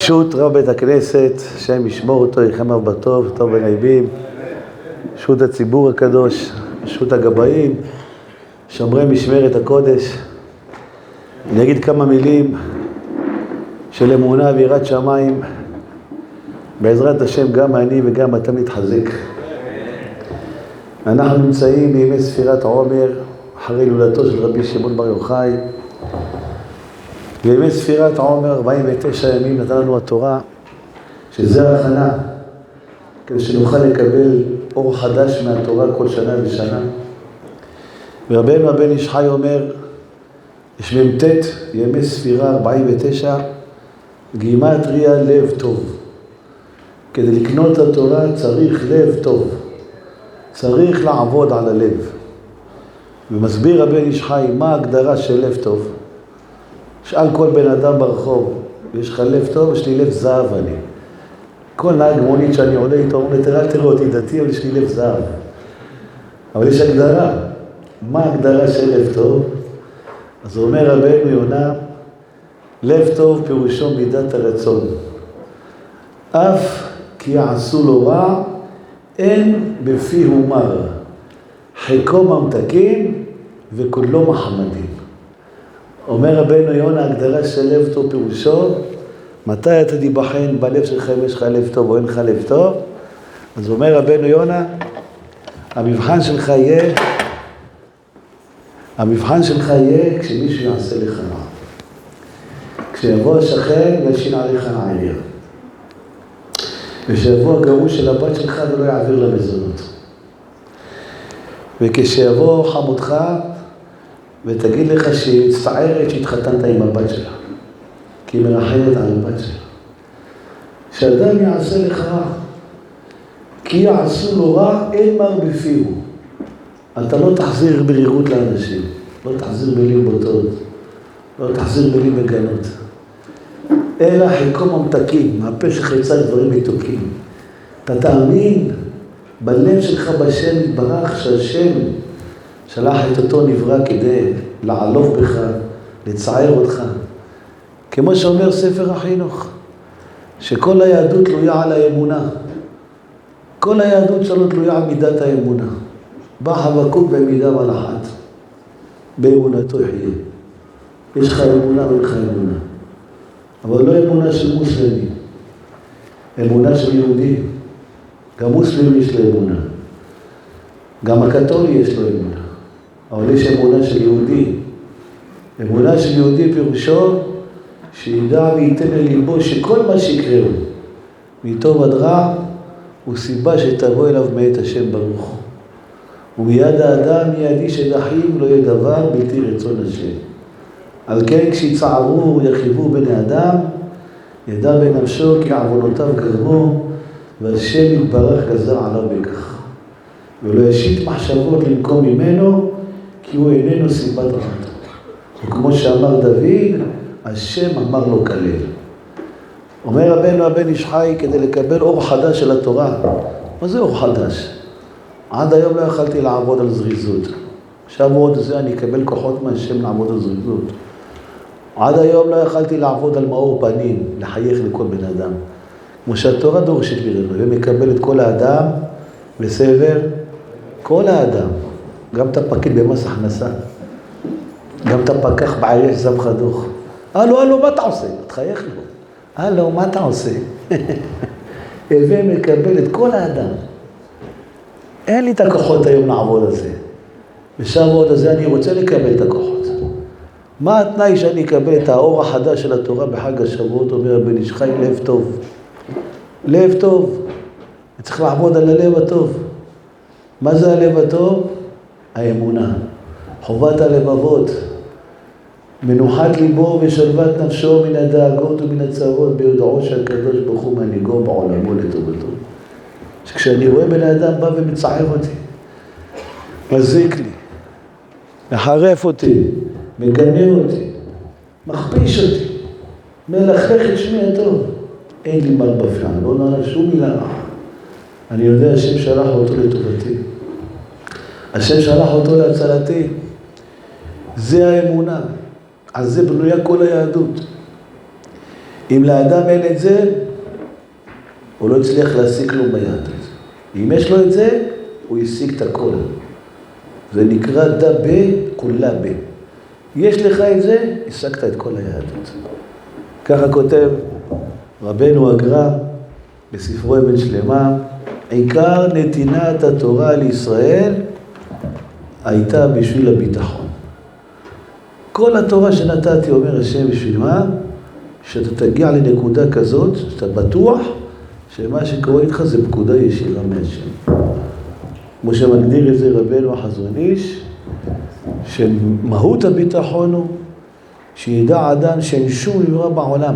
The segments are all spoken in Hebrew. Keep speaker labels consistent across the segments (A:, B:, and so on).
A: ברשות רב בית הכנסת, שם ישמור אותו, יחמר בטוב, טוב בנעימים, ברשות הציבור הקדוש, ברשות הגבאים, שומרי משמרת הקודש. אני אגיד כמה מילים של אמונה ויראת שמיים, בעזרת השם גם אני וגם אתה מתחזק. אנחנו נמצאים בימי ספירת עומר, אחרי הילולתו של רבי שמעון בר יוחאי. בימי ספירת עומר, 49 ימים נתן לנו התורה, שזה ההכנה, כדי שנוכל לקבל אור חדש מהתורה כל שנה ושנה. ורבנו הבן איש חי אומר, יש מ"ט ימי ספירה 49, גימטריה לב טוב. כדי לקנות את התורה צריך לב טוב, צריך לעבוד על הלב. ומסביר הבן איש חי מה ההגדרה של לב טוב. שאל כל בן אדם ברחוב, יש לך לב טוב? יש לי לב זהב אני. כל נהג מונית שאני עולה איתו, אומר, אל תראה אותי דתי, אבל יש לי לב זהב. אבל יש הגדרה. מה ההגדרה של לב טוב? אז הוא אומר רבנו יונה, לב טוב פירושו מידת הרצון. אף כי יעשו לו רע, אין בפיהו מר. חיקו ממתקים וכולו מחמדים. אומר רבנו יונה, הגדרה של לב טוב פירושו, מתי אתה תיבחן בלב שלך אם יש לך לב טוב או אין לך לב טוב? אז אומר רבנו יונה, המבחן שלך יהיה כשמישהו יעשה לך רע. כשיבוא השכן ישין עליך העיר. וכשיבוא הגרוש של הבת שלך ולא יעביר למזונות. וכשיבוא חמותך ותגיד לך שהיא מצטערת שהתחתנת עם הבת שלה, כי היא מרחמת על הבת שלה. שאדם יעשה לך רע, כי יעשו לו רע, אין מר בפיהו. אתה לא תחזיר ברירות לאנשים, לא תחזיר מילים בוטות, לא תחזיר מילים מגנות. אלא חיקו ממתקים, מהפה שלך יצא דברים מתוקים. אתה תאמין בלב שלך בשם יתברך, שהשם שלח את אותו נברא כדי לעלוב בך, לצער אותך. כמו שאומר ספר החינוך, שכל היהדות תלויה על האמונה. כל היהדות שלו תלויה על מידת האמונה. בא חבקוק במידה מלאכת, באמונתו יחיה. יש לך אמונה ואין לך אמונה. אבל לא אמונה של מוסלמים, אמונה של יהודים. גם מוסלמים יש לו אמונה. גם הקתולי יש לו אמונה. אבל יש אמונה של יהודי. אמונה של יהודי פירושו שידע וייתן לליבו שכל מה שיקראו מטוב עד רע הוא סיבה שתבוא אליו מאת השם ברוך הוא. ומיד האדם מידי שדחים לא יהיה דבר בלתי רצון השם. על כן כשיצערו יחיבו בני אדם, ידע בנפשו כי עוונותיו גרמו, והשם יתברך גזר עליו בכך. ולא ישית מחשבות לנקום ממנו, כי הוא איננו סיבת רעתו. וכמו שאמר דוד, השם אמר לו כלל. אומר רבנו הבן איש חי, כדי לקבל אור חדש של התורה. מה זה אור חדש? עד היום לא יכלתי לעבוד על זריזות. עכשיו עוד זה אני אקבל כוחות מהשם לעבוד על זריזות. עד היום לא יכלתי לעבוד על מאור פנים, לחייך לכל בן אדם. כמו שהתורה דורשת ממנו, ומקבל את כל האדם בסבר, כל האדם. גם את הפקיד במס הכנסה, גם את הפקח בעירייה ששם לך דוח. הלו, מה אתה עושה? תחייך לו. הלו, מה אתה עושה? ומקבל את כל האדם. אין לי את הכוחות היום לעבוד על זה. בשבועות הזה אני רוצה לקבל את הכוחות. מה התנאי שאני אקבל את האור החדש של התורה בחג השבועות? אומר הבן איש חי, לב טוב. לב טוב. צריך לעבוד על הלב הטוב. מה זה הלב הטוב? האמונה. חובת הלבבות. מנוחת ליבו ושלוות נפשו מן הדאגות ומן הצרות ביודעו שהקדוש ברוך הוא מנהיגו בעולמו לטובתו. שכשאני רואה בן האדם בא ומצער אותי, מזיק לי, מחרף אותי, מגנה אותי, מכפיש אותי, מלכלך את שמי הטוב, אין לי מל בפה, לא נעלה שום מילה רעה. אני יודע השם שלח אותו לטובתי. השם שלח אותו להצלתי. זה האמונה. על זה בנויה כל היהדות. אם לאדם אין את זה, הוא לא הצליח להשיג כלום ביהדות. אם יש לו את זה, הוא ישיג את הכל. זה נקרא דה ב, כולה ב. יש לך את זה, השגת את כל היהדות. ככה כותב רבנו הגר"א בספרו אבן שלמה, עיקר נתינת התורה לישראל הייתה בשביל הביטחון. כל התורה שנתתי, אומר השם, בשביל מה? שאתה תגיע לנקודה כזאת, שאתה בטוח שמה שקורה איתך זה פקודה ישירה מהשם. כמו שמגדיר את זה רבנו החזון איש, שמהות הביטחון הוא שידע אדם שאין שום דבר בעולם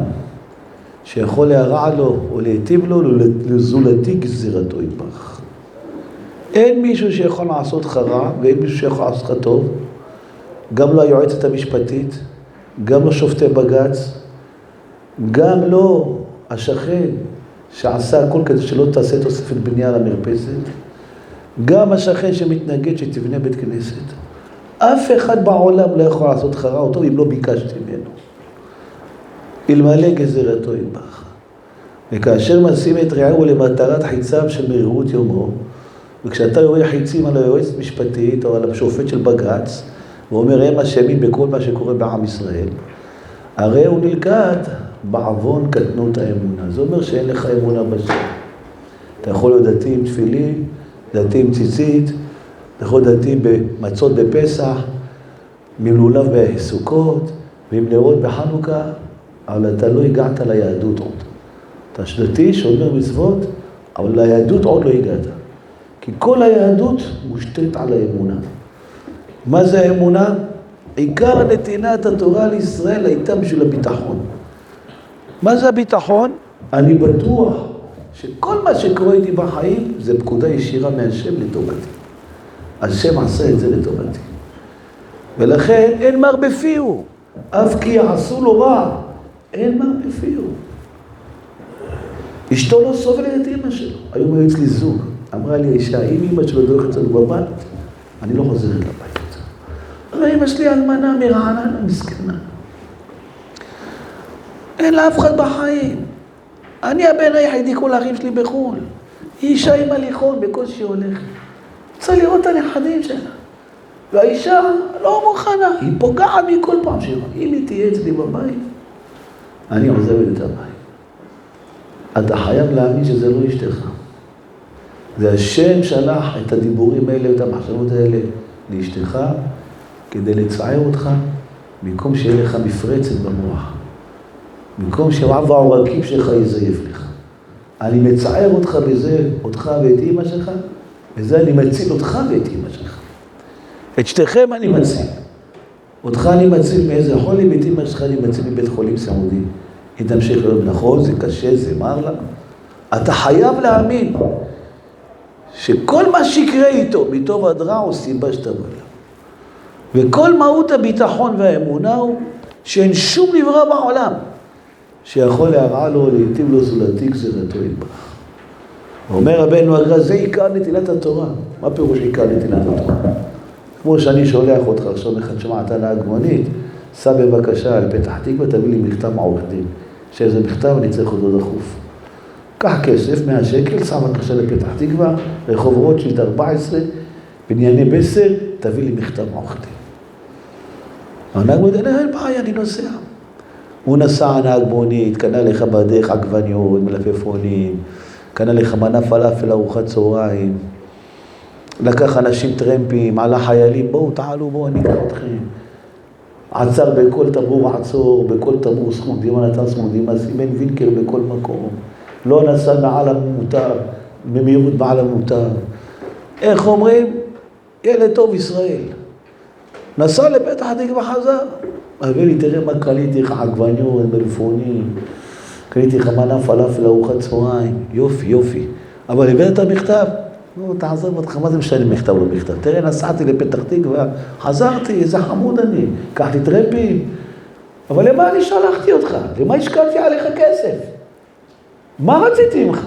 A: שיכול להרע לו או להיטיב לו לזולתי גזירתו יתברך. אין מישהו שיכול לעשות לך רע ואין מישהו שיכול לעשות לך טוב, גם לא היועצת המשפטית, גם לא שופטי בג"ץ, גם לא השכן שעשה הכל כדי שלא תעשה תוספת בנייה למרפסת, גם השכן שמתנגד שתבנה בית כנסת. אף אחד בעולם לא יכול לעשות לך רע או טוב אם לא ביקשתי ממנו. אלמלא גזירתו יתברך. וכאשר משים את רעהו למטרת חיציו של מרירות יומו, וכשאתה יורה חיצים על היועצת משפטית או על השופט של בג"ץ, ואומר הם אשמים בכל מה שקורה בעם ישראל, הרי הוא נלכד בעוון קטנות האמונה. זה אומר שאין לך אמונה בשם. אתה יכול להיות דתי עם תפילין, דתי עם ציצית, אתה יכול להיות דתי במצות בפסח, ממלולב בסוכות, ועם נרות בחנוכה, אבל אתה לא הגעת ליהדות עוד. אתה דתי שומר מצוות, אבל ליהדות עוד לא הגעת. כי כל היהדות מושתת על האמונה. מה זה האמונה? עיקר נתינת התורה לישראל הייתה בשביל הביטחון. מה זה הביטחון? אני בטוח שכל מה שקורה איתי בחיים זה פקודה ישירה מהשם לטובתי. השם עשה את זה לטובתי. ולכן אין מר בפיהו. אף כי יעשו לו רע, אין מר בפיהו. אשתו לא סובלת את אמא שלו. היום היו אצלי זוג. אמרה לי האישה, אם אמא שלו דורכת אצלנו בבית, אני לא חוזרת לבית. הרי אמא שלי אלמנה מרעננה, מסכנה. אין לה אף אחד בחיים. אני הבן היחידי, כל האחים שלי בחו"ל. היא אישה עם הליכון, בקושי הולכת. רוצה לראות את הנכדים שלה. והאישה לא מוכנה, היא פוגעת בי כל פעם שהיא. אם היא תהיה אצלי בבית, אני עוזבת את הבית. אתה חייב להאמין שזה לא אשתך. זה השם שלח את הדיבורים האלה, את המחשבות האלה, לאשתך, כדי לצער אותך, במקום שיהיה לך מפרצת במוח. במקום שהרב העורקים שלך יזייף לך. אני מצער אותך בזה, אותך ואת אמא שלך, וזה אני מציל אותך ואת אמא שלך. את שתיכם אני מציל. אותך אני מציל מאיזה חולי, ואת אמא שלך אני מציל מבית חולים סעודי. היא תמשיך להיות נכון, זה קשה, זה מר לה. אתה חייב להאמין שכל מה שיקרה איתו, מטוב עד רע, הוא סיבה שתבוא לה. וכל מהות הביטחון והאמונה הוא שאין שום נברא בעולם שיכול להרע לו, לעתים לו זולתי גזירתו יתברך. אומר רבנו הגר"א, זה עיקר נטילת התורה. מה פירוש עיקר נטילת התורה? כמו שאני שולח אותך עכשיו מחדשמה, אתה נהג מונית, סע בבקשה על פתח תקווה, תביא לי מכתב מעורך דין. שאיזה מכתב אני צריך אותו דחוף. קח כסף, 100 שקל, שם בבקשה לפתח תקווה, רחוב רוטשילד 14, בנייני בסר, תביא לי מכתב מעורך דין. הנהג מונית, אין בעיה, אני נוסע. הוא נסע נהג מונית, קנה לך בדרך עגבניות, מלפפונים, קנה לך מנה פלאפל ארוחת צהריים, לקח אנשים טרמפים, עלה חיילים, בואו תעלו, בואו אני אקח אתכם. עצר בכל תמרור עצור, בכל תמרור סמודימה נתן סמודימה, סימן וינקר בכל מקום. לא נסע מעל המותר, במהירות מעל המותר. איך אומרים? ילד טוב ישראל. נסע לפתח תקווה חזר. הביא לי, תראה מה קניתי לך עגבניות, מלפפונים, קניתי לך מנה פלאפל ארוחת צהריים, יופי, יופי. אבל הבאת את המכתב? נו, תעזוב אותך, מה זה משנה מכתב או לא מכתב? תראה, נסעתי לפתח תקווה, חזרתי, איזה חמוד אני, קחתי טרמפים. אבל למה אני שלחתי אותך? למה השקעתי עליך כסף? מה רציתי ממך?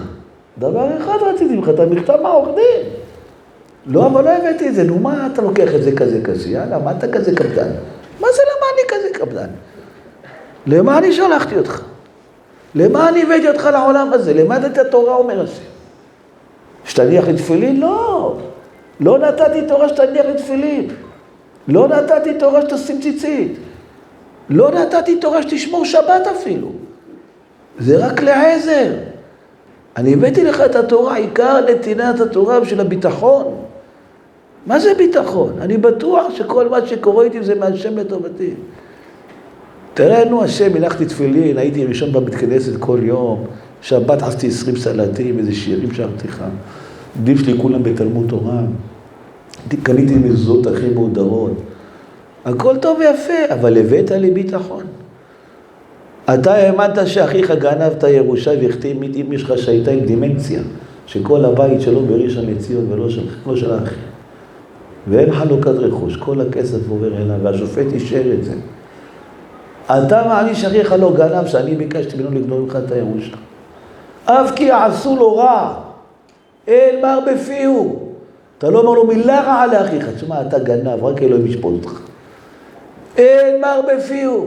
A: דבר אחד רציתי ממך, אתה מכתב מעורך דין. לא, אבל לא הבאתי את זה, נו, מה אתה לוקח את זה כזה קשה? יאללה, מה אתה כזה קפדן? מה זה למה אני כזה קפדן? למה אני שלחתי אותך? למה אני הבאתי אותך לעולם הזה? למד את התורה, אומר השם. שתניח לתפילין? לא. לא נתתי תורה שתניח לתפילין. לא נתתי תורה שתשים ציצית. לא נתתי תורה שתשמור שבת אפילו. זה רק לעזר. אני הבאתי לך את התורה, עיקר נתינת התורה בשביל הביטחון. מה זה ביטחון? אני בטוח שכל מה שקורה איתי זה מהשם לטובתי. תראה, נו השם, הלכתי תפילין, הייתי ראשון בבית כנסת כל יום, שבת עשיתי 20 סלטים, איזה שירים שרתי לך. עדים שלי כולם בתלמוד תורה. קניתי מזוזות הכי מהודרות. הכל טוב ויפה, אבל הבאת לי ביטחון. אתה האמנת שאחיך גנב את הירושה והחתים אם יש לך שהייתה עם דימנציה, שכל הבית שלו בראשון לציון ולא של האחי. ואין חלוקת רכוש, כל הכסף עובר אליו, והשופט אישר את זה. אתה מעני שאחיך לא גנב, שאני ביקשתי ממנו לגנוב לך את הירושה. אף כי עשו לו רע, אין מר בפיהו. אתה לא אומר לו מילה רעה לאחיך, תשמע, אתה גנב, רק אלוהים ישפוט אותך. אין מר בפיהו.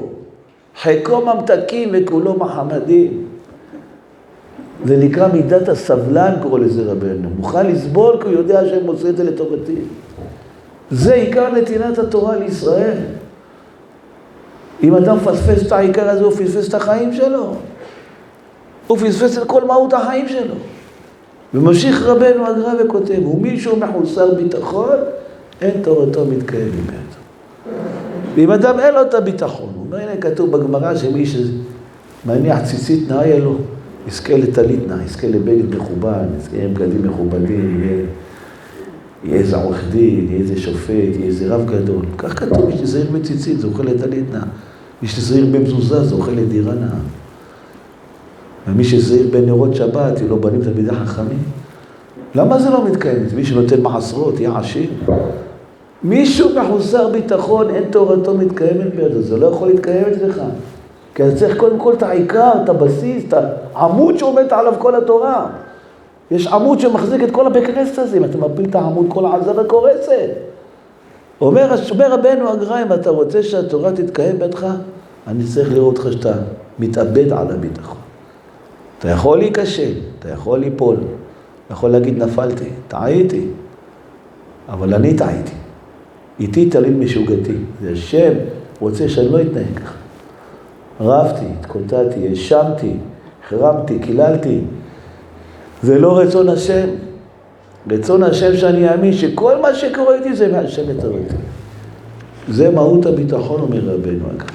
A: חיקו ממתקים וכולו מחמדים. זה נקרא מידת הסבלן, קורא לזה רבנו. מוכן לסבול כי הוא יודע שהם עושה את זה לטובתי. זה עיקר נתינת התורה לישראל. אם אתה מפספס את העיקר הזה, הוא פספס את החיים שלו. הוא פספס את כל מהות החיים שלו. וממשיך רבנו הגר"א וכותב, ומישהו מחוסר ביטחון, אין תורתו מתקיים ממנו. ואם אדם אין לו את הביטחון, הוא אומר, הנה כתוב בגמרא שמי שמניח ציצית נאה לו, יזכה לטלית נאה, יזכה לבגד מכובד, יזכה לבגדים מכובדים, יהיה איזה עורך דין, יהיה איזה שופט, יהיה איזה רב גדול. כך כתוב, מי שזהיר בציצית, זוכה לטלית נאה. מי שזהיר במזוזה, זוכה לדירה נאה. ומי שזהיר בנרות שבת, יהיו לו בנים תלמידי חכמים. למה זה לא מתקיים? מי שנותן מעשרות, יהיה עשיר. מישהו מחוסר ביטחון, אין תורתו מתקיימת בידו, זה לא יכול להתקיים אצלך. כי אתה צריך קודם כל את העיקר, את הבסיס, את העמוד שעומד עליו כל התורה. יש עמוד שמחזיק את כל הבית כנסת הזה, אם אתה מפיל את העמוד, כל העזרה קורסת. אומר רבנו הגר"א, אם אתה רוצה שהתורה תתקיים בידך, אני צריך לראות אותך שאתה מתאבד על הביטחון. אתה יכול להיכשל, אתה יכול ליפול, אתה יכול להגיד נפלתי, טעיתי, אבל אני טעיתי. איתי תליד משוגתי. זה השם רוצה שאני לא אתנהג ככה. רבתי, התקוטטתי, האשמתי, החרמתי, קיללתי. זה לא רצון השם. רצון השם שאני אאמין שכל מה שקורה איתי זה מהשם לטובתי. זה מהות הביטחון, אומר רבנו אגב.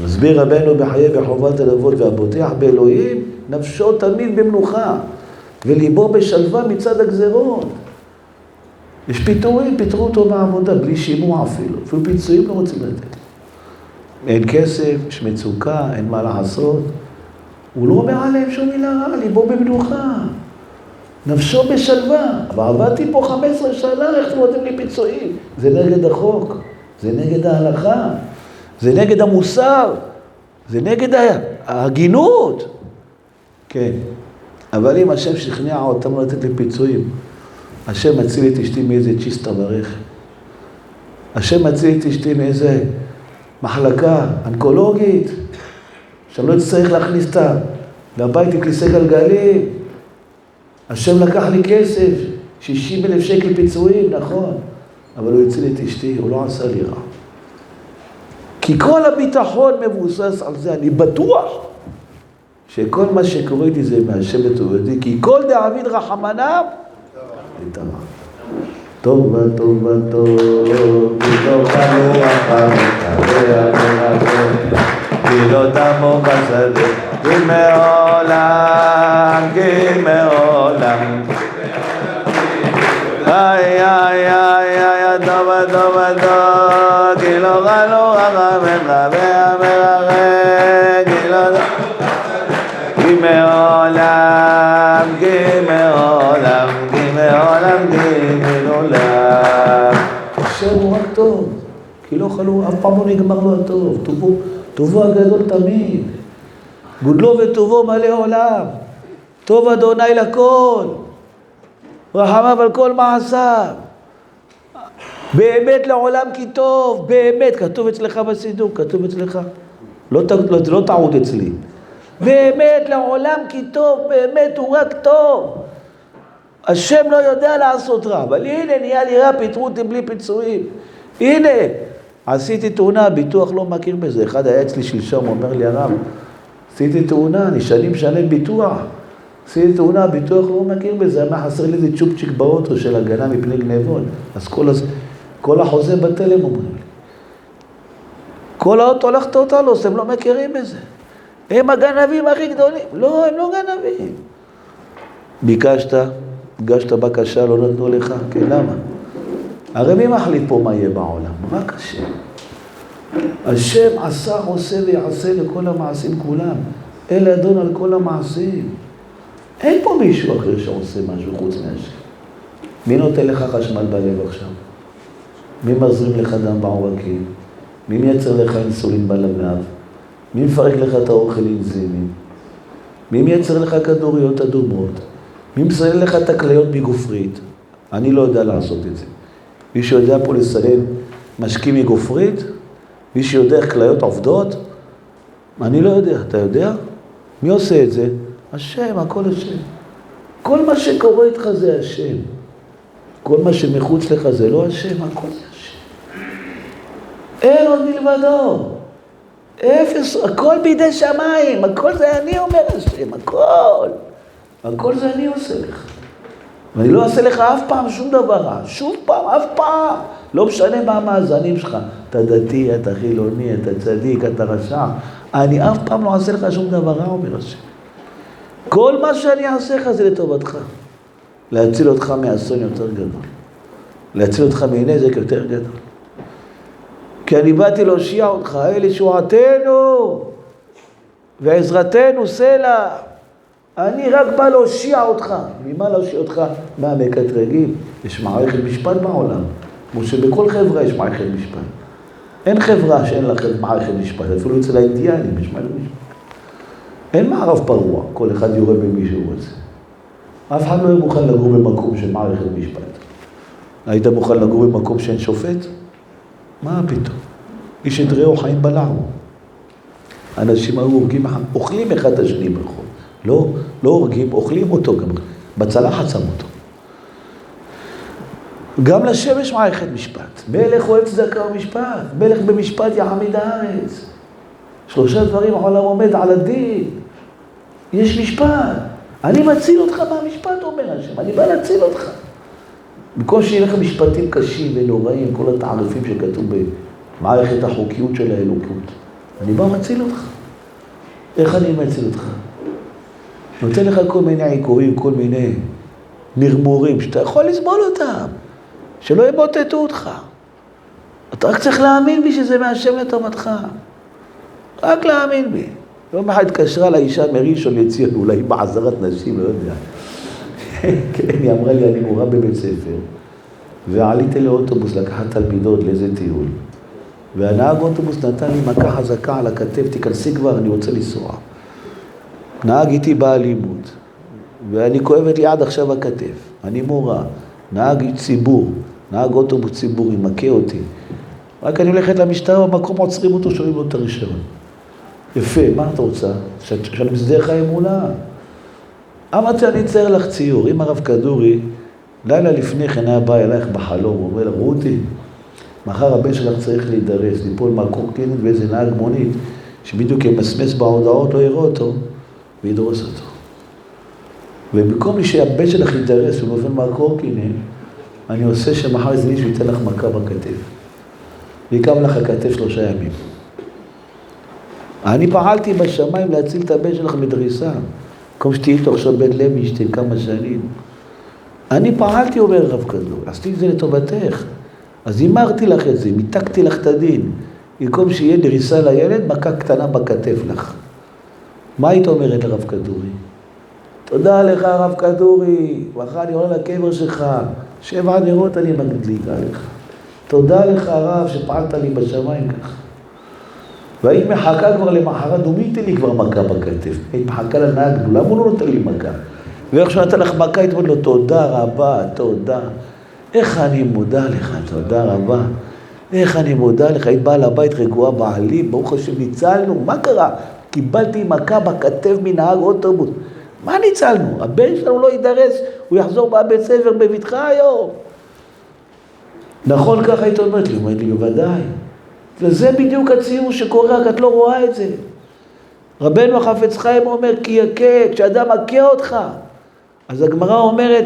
A: מסביר רבנו בחיי בחובת הלבבות והבוטח באלוהים, נפשו תמיד במנוחה, וליבו בשלווה מצד הגזרות. יש פיטורים, פיטרו אותו מהעבודה, בלי שימוע אפילו פיצויים לא רוצים לתת. אין כסף, יש מצוקה, אין מה לעשות. הוא לא אומר עליהם שום מילה רע, ליבו במנוחה. נפשו בשלווה. אבל עבדתי פה 15 שנה, איך אתם נותנים לי פיצויים? זה נגד החוק, זה נגד ההלכה, זה נגד המוסר, זה נגד ההגינות. כן, אבל אם השם שכנע אותם לא לתת לי פיצויים, השם מציל את אשתי מאיזה צ'יסטה ברכב. השם מציל את אשתי מאיזה מחלקה אונקולוגית, שאני לא צריך להכניס אותה לבית עם כיסא גלגלים. השם לקח לי כסף, 60,000 שקל פיצויים, נכון, אבל הוא הציל את אשתי, הוא לא עשה לי רע. כי כל הביטחון מבוסס על זה, אני בטוח שכל מה שקורה איתי זה מהשם לטובתי, כי כל דאביד רחמנם, טוב וטוב וטוב, טוב חלוח המתאבע מרחם, כי לא תמו בשדה, כי מעולם, כי מעולם. איי איי איי איי, טוב וטוב וטוב, כי לא חלוח המתאבע מרחם, כי לא תמו כי מעולם, כי מעולם, כי מעולם, כי מעולם. השם הוא רק טוב, כי לא חלו, אף פעם לא נגמר לו הטוב. טובו הגדול תמיד. גודלו וטובו מלא עולם. טוב אדוני לכל. רחמיו על כל מעשיו. באמת לעולם כי טוב, באמת. כתוב אצלך בסידור, כתוב אצלך. לא טעות אצלי. באמת לעולם כי טוב, באמת הוא רק טוב. השם לא יודע לעשות רע, אבל הנה נהיה לי רע, פיטרו אותי בלי פיצויים. הנה, עשיתי תאונה, הביטוח לא מכיר בזה. אחד היה אצלי שלשום, אומר לי הרב, עשיתי תאונה, אני שנים משלם ביטוח. עשיתי תאונה, הביטוח לא מכיר בזה, מה חסר לי איזה צ'ופצ'יק באוטו של הגנה מפני גנבות. אז כל החוזה בתלם אומרים לי. כל האוטו הולכת אותה לו, הם לא מכירים בזה. הם הגנבים הכי גדולים. לא, הם לא גנבים. ביקשת, הגשת בקשה, לא נתנו לך. כן, למה? הרי מי מחליט פה מה יהיה בעולם? רק השם. השם עשה, עושה ויעשה לכל המעשים כולם. אל אדון על כל המעשים. אין פה מישהו אחר שעושה משהו חוץ מהשם. מי נותן לך חשמל בלב עכשיו? מי מזרים לך דם בעורקים? מי מייצר לך אינסולין בלבלב? מי מפרק לך את האוכל אנזימים? מי מייצר לך כדוריות אדומות? מי מסלל לך את הכליות מגופרית? אני לא יודע לעשות את זה. מי שיודע פה לסלל משקים מגופרית? מי שיודע איך כליות עובדות? אני לא יודע. אתה יודע? מי עושה את זה? השם, הכל השם. כל מה שקורה איתך זה השם. כל מה שמחוץ לך זה לא השם, הכל זה השם. אין עוד מלבדו. אפס, הכל בידי שמיים, הכל זה אני אומר השם, הכל. הכל זה אני עושה לך. ואני לא אעשה לך אף פעם שום דבר רע, שום פעם, אף פעם. לא משנה מה המאזנים שלך. אתה דתי, אתה חילוני, אתה צדיק, אתה רשע. אני אף פעם לא אעשה לך שום דבר רע, אומר השם. כל מה שאני אעשה לך זה לטובתך. להציל אותך מאסון יותר גדול. להציל אותך מנזק יותר גדול. כי אני באתי להושיע אותך, אלה שועתנו ועזרתנו סלע. אני רק בא להושיע אותך. ממה להושיע אותך? מהמקטרגים. יש מערכת משפט בעולם. כמו שבכל חברה יש מערכת משפט. אין חברה שאין לה מערכת משפט. אפילו אצל האינדיאנים יש מערכת משפט. אין מערב פרוע. כל אחד יורה במי שהוא רוצה. אף אחד לא מוכן לגור במקום של מערכת משפט. היית מוכן לגור במקום שאין שופט? מה פתאום? איש את רעהו חיים בלעו. אנשים היו אוכלים אחד את השני ברחוב. לא הורגים, אוכלים אותו גם. בצלחת שם אותו. גם לשם יש מערכת משפט. מלך אוהב צדקה ומשפט. מלך במשפט יעמיד הארץ. 3 דברים העולם עומד על הדין. יש משפט. אני מציל אותך מהמשפט, אומר השם. אני בא להציל אותך. במקום שיהיה לך משפטים קשים ונוראים, כל התעריפים שכתוב במערכת החוקיות של האלוקות. אני בא מציל אותך. איך אני מציל אותך? נותן לך כל מיני עיקורים, כל מיני מרמורים, שאתה יכול לסבול אותם, שלא ימוטטו אותך. אתה רק צריך להאמין בי שזה מהשם לטובתך. רק להאמין בי. יום אחד התקשרה לאישה מראשון לציון, אולי בעזרת נשים, לא יודע. כן, היא אמרה לי, אני מורה בבית ספר, ועליתי לאוטובוס לקחת תלמידות לאיזה טיול. והנהג אוטובוס נתן לי מכה חזקה על הכתף, תיכנסי כבר, אני רוצה לנסוע. נהג איתי באלימות, ואני כואבת לי עד עכשיו הכתף. אני מורה, נהג ציבור, נהג אוטובוס ציבורי, מכה אותי. רק אני הולכת למשטרה, במקום עוצרים אותו, שואלים לו את הרישיון. יפה, מה אתה רוצה? שאני מסדר לך אמונה. אמרתי, אני אצייר לך ציור. אם הרב כדורי, לילה לפני כן היה בא אלייך בחלום, הוא אומר לה, רותי, מחר הבן שלך צריך להידרס, ליפול מהקורקינט ואיזה נהג מונית, שבדיוק ימסמס בהודעות, לא יראה אותו, וידרוס אותו. ובמקום שהבן שלך יידרס ונופל מהקורקינט, אני עושה שמחר איזה מישהו ייתן לך מכה בכתף. ויקם לך הכתף 3 ימים. אני פעלתי בשמיים להציל את הבן שלך מדריסה. כמו שתהיי איתו עכשיו בית לוינשטיין כמה שנים. אני פעלתי, אומר רב כדור, עשיתי את זה לטובתך. אז אמרתי לך את זה, מיתקתי לך את הדין. במקום שיהיה דריסה לילד, מכה קטנה בכתף לך. מה היית אומרת לרב כדורי? תודה לך רב כדורי, מחר אני עולה לקבר שלך, 7 נרות אני מדליקה לך. תודה לך רב שפעלת לי בשמיים ככה. והיית מחכה כבר למחרת, דומית לי כבר מכה בכתף. היית מחכה לנהג, למה הוא לא נותן לי מכה? ואיך שהוא נתן לך מכה, היית אומרת לו, תודה רבה, תודה. איך אני מודה לך, תודה רבה. איך אני מודה לך, היית באה לבית רגועה בעלי, ברוך השם ניצלנו, מה קרה? קיבלתי מכה בכתב מנהג אוטובוס. מה ניצלנו? הבן שלנו לא יידרס, הוא יחזור בבית ספר בבטחה היום. נכון, ככה היית אומרת לי, הוא אומר לי, בוודאי. וזה בדיוק הציור שקורה, רק את לא רואה את זה. רבנו החפץ חיים אומר, כי יכה, כשאדם מכה אותך. אז הגמרא אומרת,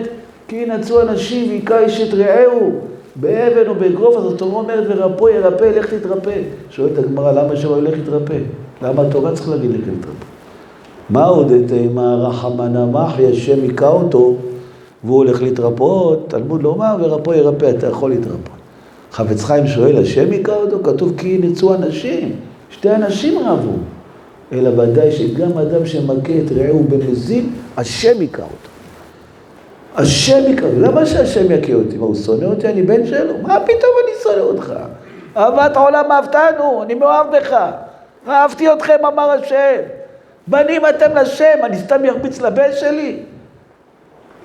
A: כי ינצו אנשים ויקה איש את רעהו, באבן או באגרוף, אז התורה אומרת, ורפו ירפא, לך תתרפא. שואלת הגמרא, למה שלא ילך להתרפא? למה התורה צריכה להגיד לך להתרפא? מה עוד את מה רחמן מחי, השם יקה אותו, והוא הולך להתרפאות, תלמוד לומר, ורפו ירפא, אתה יכול להתרפא. חפץ חיים שואל, השם יקה אותו? כתוב כי ינצו אנשים, שתי אנשים רבו. אלא ודאי שגם אדם שמכה את רעהו במזיד, השם יקה אותו. השם יקה אותו. למה שהשם יקה אותי? מה, הוא שונא אותי? אני בן שלו? מה פתאום אני שונא אותך? אהבת העולם אהבתנו, אני מאוהב בך. אהבתי אתכם, אמר השם. בנים אתם לשם, אני סתם ירביץ לבן שלי?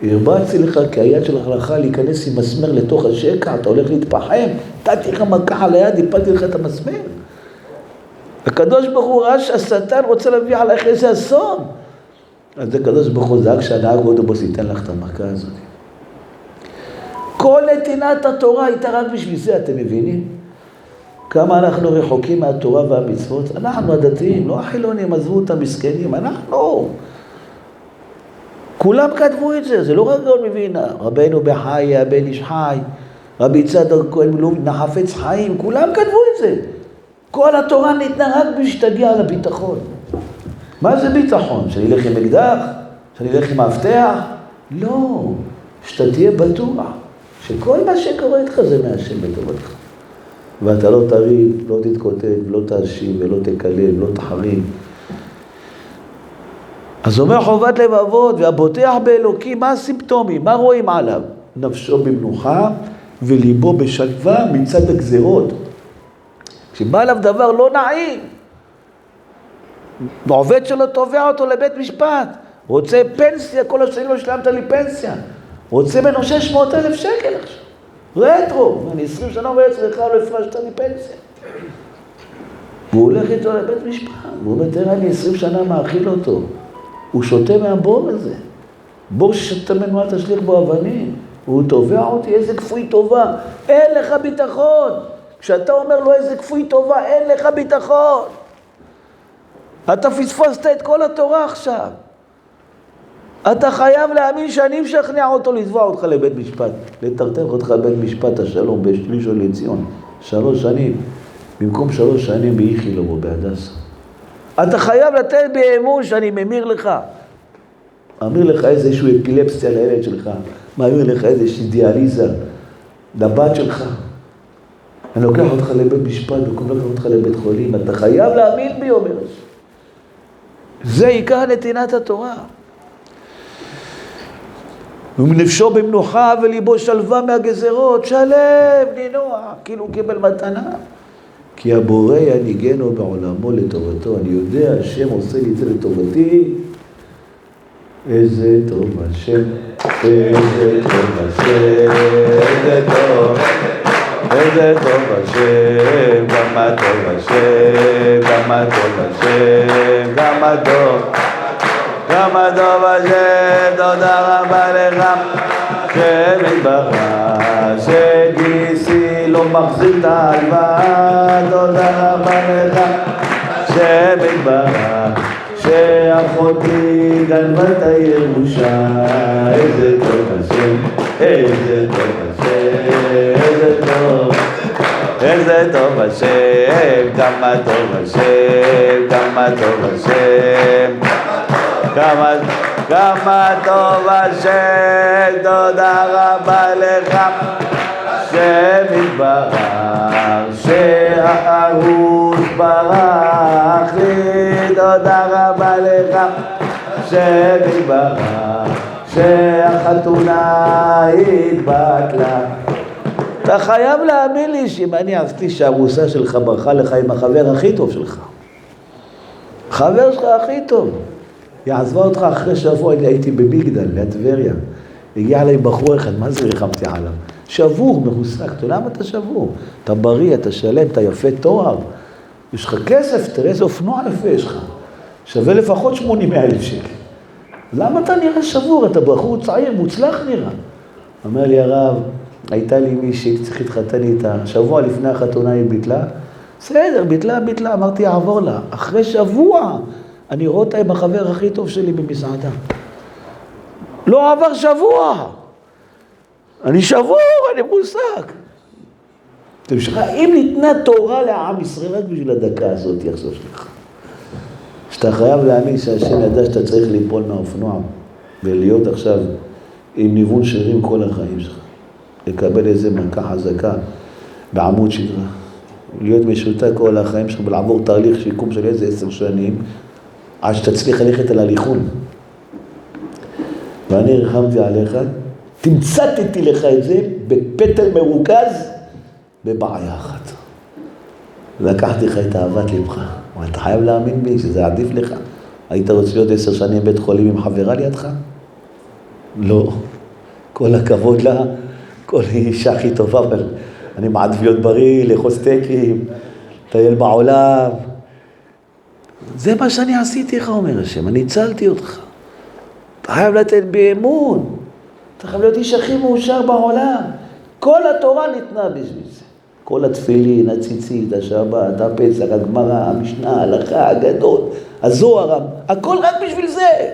A: הרבצתי לך כי היד שלך הלכה להיכנס עם מסמר לתוך השקע, אתה הולך להתפחם, נתתי לך מכה על היד, הפלתי לך את המסמר. הקדוש ברוך הוא ראה שהשטן רוצה להביא עליך איזה אסון. אז הקדוש ברוך הוא זעק שהנהג אוטובוס ייתן לך את המכה הזאת. כל נתינת התורה הייתה רק בשביל זה, אתם מבינים? כמה אנחנו רחוקים מהתורה והמצוות? אנחנו הדתיים, לא החילונים, עזבו את המסכנים, אנחנו. כולם כתבו את זה, זה לא רק גאון מווילנה. רבנו בחייא, הבן איש חי, רבי צדוק כהן מלובלין, החפץ חיים, כולם כתבו את זה. כל התורה ניתנה רק בשתגיע על הביטחון. מה זה ביטחון? שאני אלך עם אקדח? שאני אלך עם מאבטח? לא, שאתה תהיה בטוח שכל מה שקורה איתך זה מהשם בטובתך. ואתה לא תריב, לא תתקוטט, לא תאשים ולא תקלל, לא תחרים. אז אומר חובת לבבות, והבוטח באלוקים, מה הסימפטומים? מה רואים עליו? נפשו במנוחה וליבו בשלווה מצד הגזרות. כשבא עליו דבר לא נעים, העובד שלו תובע אותו לבית משפט, רוצה פנסיה, כל השנים לא שלמת לי פנסיה, רוצה ממנו 600,000 שקל עכשיו, רטרו, אני 20 שנה אומר אצלך לא הפרשת לי פנסיה. והוא הולך איתו לבית משפט, והוא אומר, תראה, אני 20 שנה מאכיל אותו, הוא שותה מהבור הזה, בור ששתה ממנו אל תשליך בו אבנים, והוא תובע אותי, איזה כפוי טובה, אין לך ביטחון. כשאתה אומר לו איזה כפוי טובה, אין לך ביטחון. אתה פספסת את כל התורה עכשיו. אתה חייב להאמין שאני משכנע אותו לתבוע אותך לבית משפט, לטרטר אותך לבית משפט השלום בשלישון לציון, 3 שנים, במקום 3 שנים באיכילוב או בהדסה. אתה חייב לתת באמון שאני ממיר לך. אמיר לך איזשהו אפילפסיה לילד שלך, מאמיר לך איזושהי דיאליזה לבת שלך. אני לוקח אותך לבית משפט, במקום לוקח אותך לבית חולים, אתה חייב להאמין בי, אומר השם. זה עיקר נתינת התורה. ומנפשו במנוחה וליבו שלווה מהגזרות, שלם, נינוע, כאילו הוא קיבל מתנה. כי הבורא יניגנו בעולמו לטובתו. אני יודע, השם עושה לי את זה לטובתי. איזה טוב השם, איזה טוב השם, איזה טוב. איזה טוב השם, כמה טוב השם, כמה טוב השם, כמה טוב. כמה טוב השם, תודה רבה לך, שמתברך, שגיסי לא מחזיר את ההלוואה, תודה רבה לך, שמתברך, שאחותי גנבה את הירושה, איזה טוב השם, איזה טוב השם, איזה טוב. איזה טוב השם, כמה טוב השם, כמה טוב השם, כמה טוב השם, תודה רבה לך, שמתברך, שהאהוב ברח לי, תודה רבה לך, שמתברך, שהחתונה התבטלה. אתה חייב להאמין לי שאם אני עשיתי שהרוסה שלך ברחה לך עם החבר הכי טוב שלך. חבר שלך הכי טוב. היא עזבה אותך אחרי שבוע, אני הייתי בביגדל, ליד טבריה. הגיע אליי בחור אחד, מה זה ריחמתי עליו? שבור, מרוסק. למה אתה שבור? אתה בריא, אתה שלם, אתה יפה תואר. יש לך כסף, תראה איזה אופנוע יפה יש לך. שווה לפחות 80,000 שקל. למה אתה נראה שבור? אתה בחור צעיר, מוצלח נראה. אומר לי הרב, הייתה לי מישהי, צריך להתחתן איתה, שבוע לפני החתונה היא ביטלה. בסדר, ביטלה, אמרתי, אעבור לה. אחרי שבוע, אני רואה אותה עם החבר הכי טוב שלי במסעדה. לא עבר שבוע. אני שבור, אני מושג. אם ניתנה תורה לעם ישראל רק בשביל הדקה הזאת, יחשוב שלך. שאתה חייב להאמין שהשם ידע שאתה צריך ליפול מהאופנוע ולהיות עכשיו עם ניוון שרירים כל החיים שלך. לקבל איזה מנכה חזקה בעמוד שדרה. להיות משותק כל החיים שלך ולעבור תהליך שיקום של איזה 10 שנים עד שתצליח ללכת על הליכון. ואני רחמתי עליך, תמצאתי לך את זה בפטל מרוכז בבעיה אחת. לקחתי לך את אהבת לבך. אתה חייב להאמין בי שזה עדיף לך. היית רוצה להיות 10 שנים בית חולים עם חברה לידך? לא. כל הכבוד לה, כל אישה הכי טובה, אבל אני מעדיף להיות בריא, לאכול סטייקים, לטייל בעולם. זה מה שאני עשיתי לך, אומר השם, אני הצלתי אותך. אתה חייב לתת באמון. אתה חייב להיות איש הכי מאושר בעולם. כל התורה ניתנה בשביל זה. כל התפילין, הציצית, השבת, הפסח, הגמרא, המשנה, ההלכה, הגדות, הזוהר, הכל רק בשביל זה.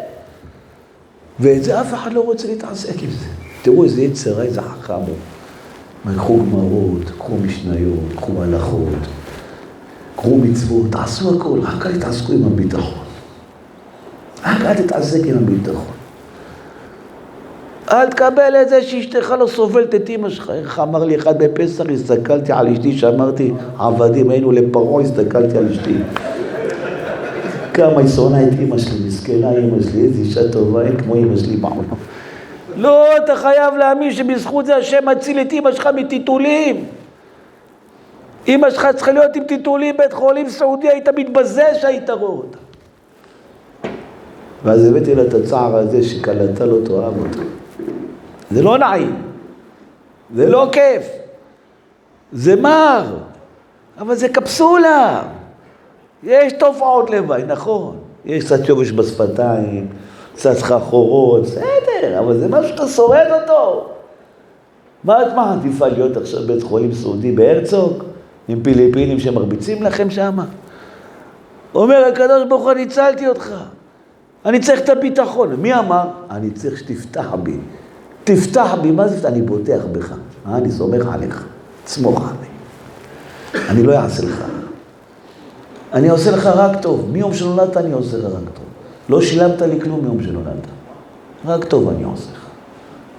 A: ואת זה אף אחד לא רוצה להתעסק עם זה. תראו איזה יצרה, איזה חכם הוא. קחו גמרות, קחו משניות, קחו הלכות, קחו מצוות, תעשו הכל, רק אל תתעסקו עם הביטחון. רק אל תתעסק עם הביטחון. אל תקבל את זה שאשתך לא סובלת את אמא שלך. איך אמר לי אחד בפסח, הסתכלתי על אשתי, שאמרתי, עבדים היינו לפרעה, הסתכלתי על אשתי. כמה היא שונאה את אמא שלי, מסכנה אמא שלי, איזו אישה טובה, אין כמו אמא שלי בעולם. לא, אתה חייב להאמין שבזכות זה השם מציל את אמא שלך מטיטולים. אמא שלך צריכה להיות עם טיטולים, בית חולים סעודי, היית מתבזה שהיית רואה אותה. ואז הבאתי לה את הצער הזה שקלטה לא תאהב אותו. זה לא נעים, זה לא כיף, זה מר, אבל זה קפסולה. יש תופעות לוואי, נכון. יש קצת יובש בשפתיים, קצת סחרחורות, בסדר, אבל זה משהו שאתה שורד אותו. מה את מעדיפה להיות עכשיו בית חולים סעודי בהרצוג, עם פיליפינים שמרביצים לכם שם? אומר הקדוש ברוך הוא, אני הצלתי אותך. אני צריך את הביטחון. מי אמר? אני צריך שתפתח בי. תפתח בי, מה זה? אני בוטח בך. אני סומך עליך. תסמוך עלי. אני לא אעשה לך. אני עושה לך רק טוב. מיום שנולדת אני עושה לך רק טוב. לא שילמת לי כלום מיום שנולדת. רק טוב אני עושה לך.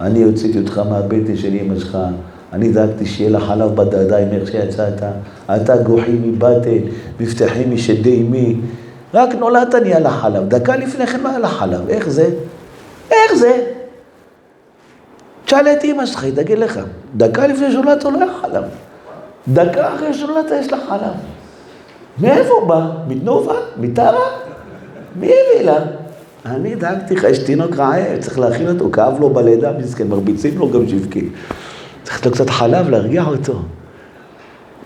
A: אני הוצאתי אותך מהבטן של אמא שלך. אני דאגתי שיהיה לה חלב בדעיים איך שיצאת. אתה גוחי מבטן, מבטחי משדי אמי. רק נולדת נהיה לה חלב. דקה לפני כן לא היה לה חלב. איך זה? איך זה? תשאל את אמא שלך, היא תגיד לך. דקה לפני שנולדת לא היה חלב. דקה אחרי שנולדת יש לה חלב. מאיפה בא? מתנובה? מטרה? מי הביא לה? אני דאגתי לך, יש תינוק רעב, צריך להכין אותו, כאב לו בלידה, מסכן, מרביצים לו גם שבקים. צריך לתת לו קצת חלב, להרגיע אותו.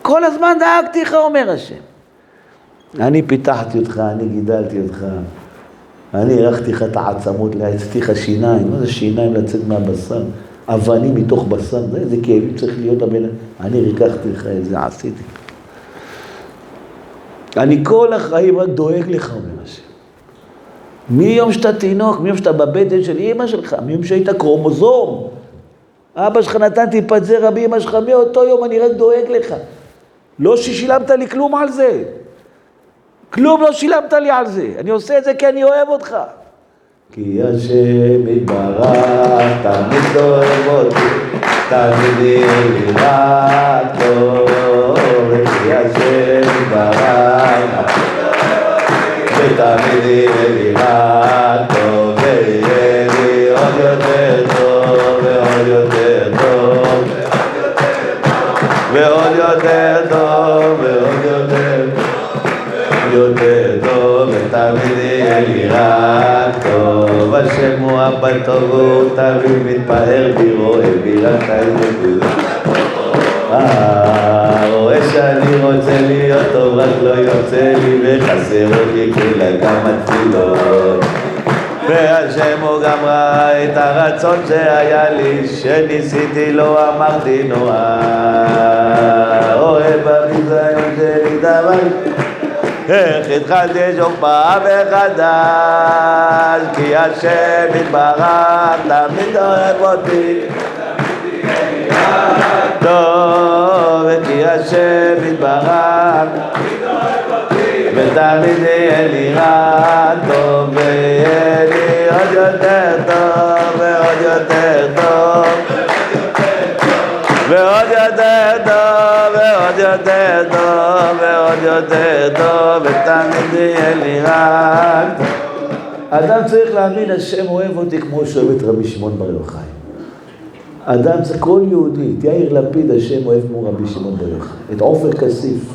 A: כל הזמן דאגתי לך, אומר השם. אני פיתחתי אותך, אני גידלתי אותך. אני ערכתי לך את העצמות, להצאתי לך שיניים. מה זה שיניים לצאת מהבשר? אבנים מתוך בשר, זה כאבים צריך להיות הבן. אני ריקחתי לך את זה, עשיתי. אני כל החיים רק דואג לך, אומר השם. מיום שאתה תינוק, מיום שאתה בבטן של אמא שלך, מיום שהיית קרומוזום, אבא שלך נתן טיפת זרע באמא שלך, מאותו יום אני רק דואג לך. לא ששילמת לי כלום על זה. כלום לא שילמת לי על זה. אני עושה את זה כי אני אוהב אותך. כי השם יתברך, תמיד אוהב אותי, תמיד לי רק טוב. כי השם יתברך, ותמיד לי רק טוב, ויהיה לי עוד יותר טוב, ועוד יותר טוב, ועוד יותר טוב, ועוד יותר טוב. יותר טוב, ותמיד יהיה לי רק טוב. השם הוא אבא טוב, הוא תמיד מתפאר בי, רואה בי רק את הנקודה. רואה
B: שאני רוצה להיות טוב, רק לא יוצא לי, וחסר אותי כולה כמה תפילות. והשם הוא גם ראה את הרצון שהיה לי, שניסיתי לא אמרתי נורא. אוהב הביזיון שלי דבר, איך התחלתי שוב פעם מחדש, כי השם יתברך תמיד אוהב אותי טוב, כי השם יתברך ותמיד יהיה לי רע טוב, ויהיה לי עוד יותר טוב ועוד יותר טוב ועוד יותר טוב ועוד יותר טוב ועוד יותר טוב, ותמיד יהיה לי רק טוב.
A: אדם צריך להאמין, השם אוהב אותי כמו שאוהב את רבי שמעון בר יוחאי. אדם זה כל יהודי, את יאיר לפיד השם אוהב כמו רבי שמעון בר יוחאי. את עופר כסיף,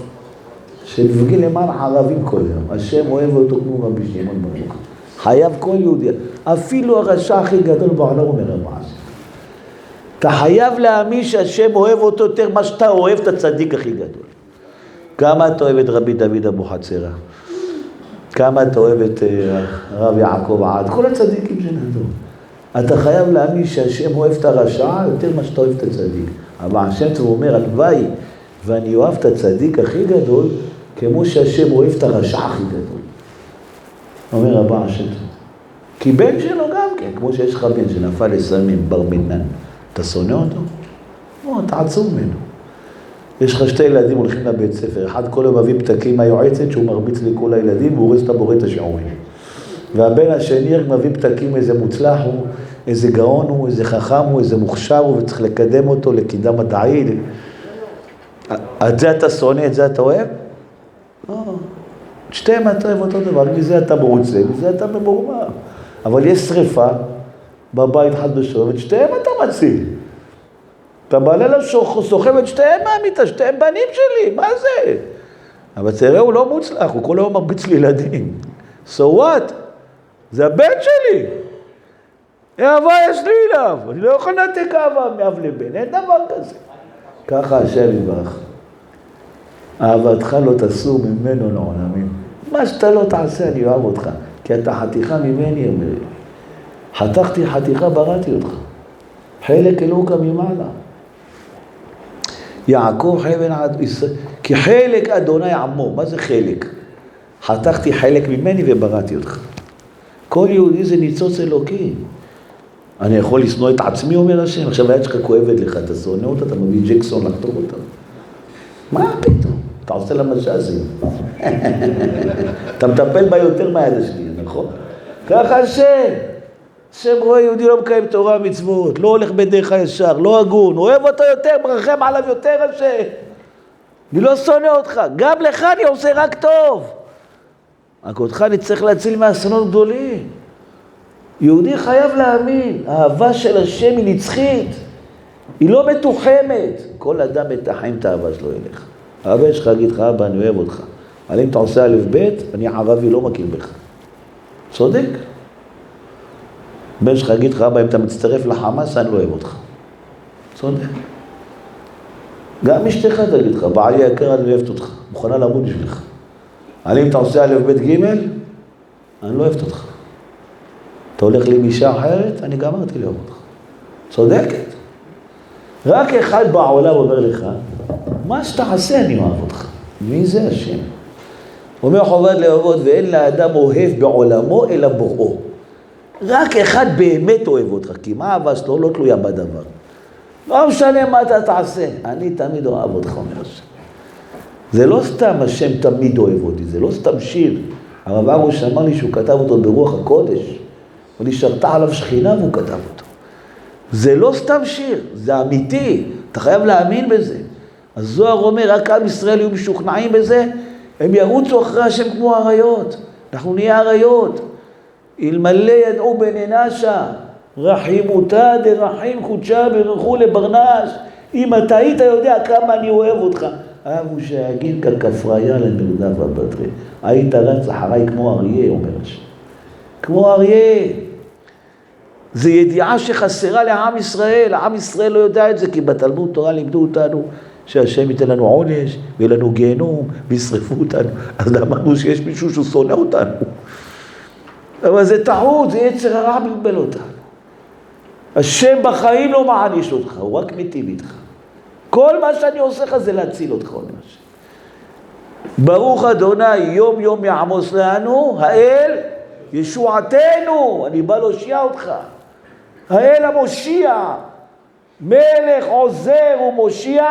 A: שמפגין למען ערבים כל יום, השם אוהב אותו כמו רבי שמעון בר יוחאי. חייב כל יהודי, אפילו הרשע הכי גדול בעולם אומר המעשה. אתה חייב להאמין שהשם אוהב אותו יותר מה שאתה אוהב את הצדיק הכי גדול. כמה אתה אוהב את רבי דוד אבוחצירא? כמה אתה אוהב את הרב יעקב עד? כל הצדיקים שנדעו. אתה חייב להאמין שהשם אוהב את הרשע יותר מה שאתה אוהב את הצדיק. אבל השם אומר, הלוואי, ואני אוהב את הצדיק הכי גדול, כמו שהשם אוהב את הרשע הכי גדול. אומר רבה השם. כי בן שלו גם כן, כמו שיש לך בן שנפל לסמים, בר מינן. אתה שונא אותו? לא, אתה עצוב ממנו. יש לך שתי ילדים הולכים לבית ספר, אחד כל יום מביא פתקים מהיועצת שהוא מרביץ לכל הילדים והוא רואה שאתה בורא את השיעורים. והבן השני מביא פתקים איזה מוצלח הוא, איזה גאון הוא, איזה חכם הוא, איזה מוכשר הוא, וצריך לקדם אותו לקידה מדעית. את זה אתה שונא, את זה אתה אוהב? לא. שתיהם אתה אוהב אותו דבר, מזה אתה מרוצה, מזה אתה ממורמר. אבל יש שריפה בבית חד בשלום, את שתיהם אתה מציל. אתה בעלה סוחב את שתיהם מהמיטה, שתיהם בנים שלי, מה זה? אבל תראה, הוא לא מוצלח, הוא כל היום מרביץ לילדים. So what? זה הבן שלי. אהבה יש לי אליו, אני לא יכול לנתק אהבה מאב לבן, אין דבר כזה. ככה השם יברך. אהבתך לא תסור ממנו לעולמים. מה שאתה לא תעשה, אני אוהב אותך. כי אתה חתיכה ממני, אומר לי. חתכתי חתיכה, בראתי אותך. חלק אלוקה ממעלה. יעקב חבן עד ישראל, כי חלק אדוני עמו. מה זה חלק? חתכתי חלק ממני ובראתי אותך. כל יהודי זה ניצוץ אלוקי. אני יכול לשנוא את עצמי, אומר השם. עכשיו היד שלך כואבת לך, אתה שונא אותה, אתה מביא ג'קסון לחתוך אותה. מה פתאום? אתה עושה לה משאזים. אתה מטפל בה יותר מהיד השנייה, נכון? ככה השם. השם רואה יהודי לא מקיים תורה מצוות, לא הולך בדרך הישר, לא הגון, אוהב אותו יותר, מרחם עליו יותר השם. אני לא שונא אותך, גם לך אני עושה רק טוב. רק אותך אני צריך להציל מאסונות גדולים. יהודי חייב להאמין, האהבה של השם היא נצחית, היא לא מתוחמת. כל אדם מתחם את האהבה שלו אליך. האבא שלך יגיד לך, אבא, אני אוהב אותך. אבל אם אתה עושה א' ב', אני ערבי לא מכיר בך. צודק? בן שלך יגיד לך, אבא, אם אתה מצטרף לחמאס, אני לא אוהב אותך. צודק. גם אשתך תגיד לך, בעלי יקר, אני אוהבת אותך. מוכנה למות בשבילך. אבל אם אתה עושה א' ב' ג', אני לא אוהבת אותך. אתה הולך לי מאישה אחרת, אני גמרתי לאהוב אותך. צודקת. רק אחד בעולם אומר לך, מה שתעשה אני אוהב אותך. מי זה השם? אומר חובת לאהובות, ואין לאדם אוהב בעולמו אלא בוראו. רק אחד באמת אוהב אותך, כי מה האהבה שלו לא תלויה בדבר. לא משנה מה אתה תעשה, אני תמיד אוהב אותך, אומר השם. זה לא סתם השם תמיד אוהב אותי, זה לא סתם שיר. הרב הרוש אמר לי שהוא כתב אותו ברוח הקודש, הוא נשארתה עליו שכינה והוא כתב אותו. זה לא סתם שיר, זה אמיתי, אתה חייב להאמין בזה. הזוהר אומר, רק עם ישראל יהיו משוכנעים בזה, הם ירוצו אחרי השם כמו אריות. אנחנו נהיה אריות. אלמלא ידעו בננשה, רחימותה דרחים חודשה ברחו לברנש. אם אתה היית יודע כמה אני אוהב אותך. אבו שיגיד ככפריה למרדף הבטרי. היית רץ אחריי כמו אריה, אומר השם. כמו אריה. זה ידיעה שחסרה לעם ישראל. העם ישראל לא יודע את זה, כי בתלמוד תורה לימדו אותנו
B: שהשם ייתן לנו עונש, ויהיה לנו גיהנום, וישרפו אותנו. אז אמרנו שיש מישהו שהוא שונא אותנו. אבל זה טעות, זה יצר הרע בלבל אותנו. השם בחיים לא מעניש אותך, הוא רק מיטיב איתך. כל מה שאני עושה לך זה להציל אותך, אומר השם. ברוך אדוני, יום יום יעמוס לנו, האל ישועתנו, אני בא להושיע אותך. האל המושיע, מלך עוזר ומושיע,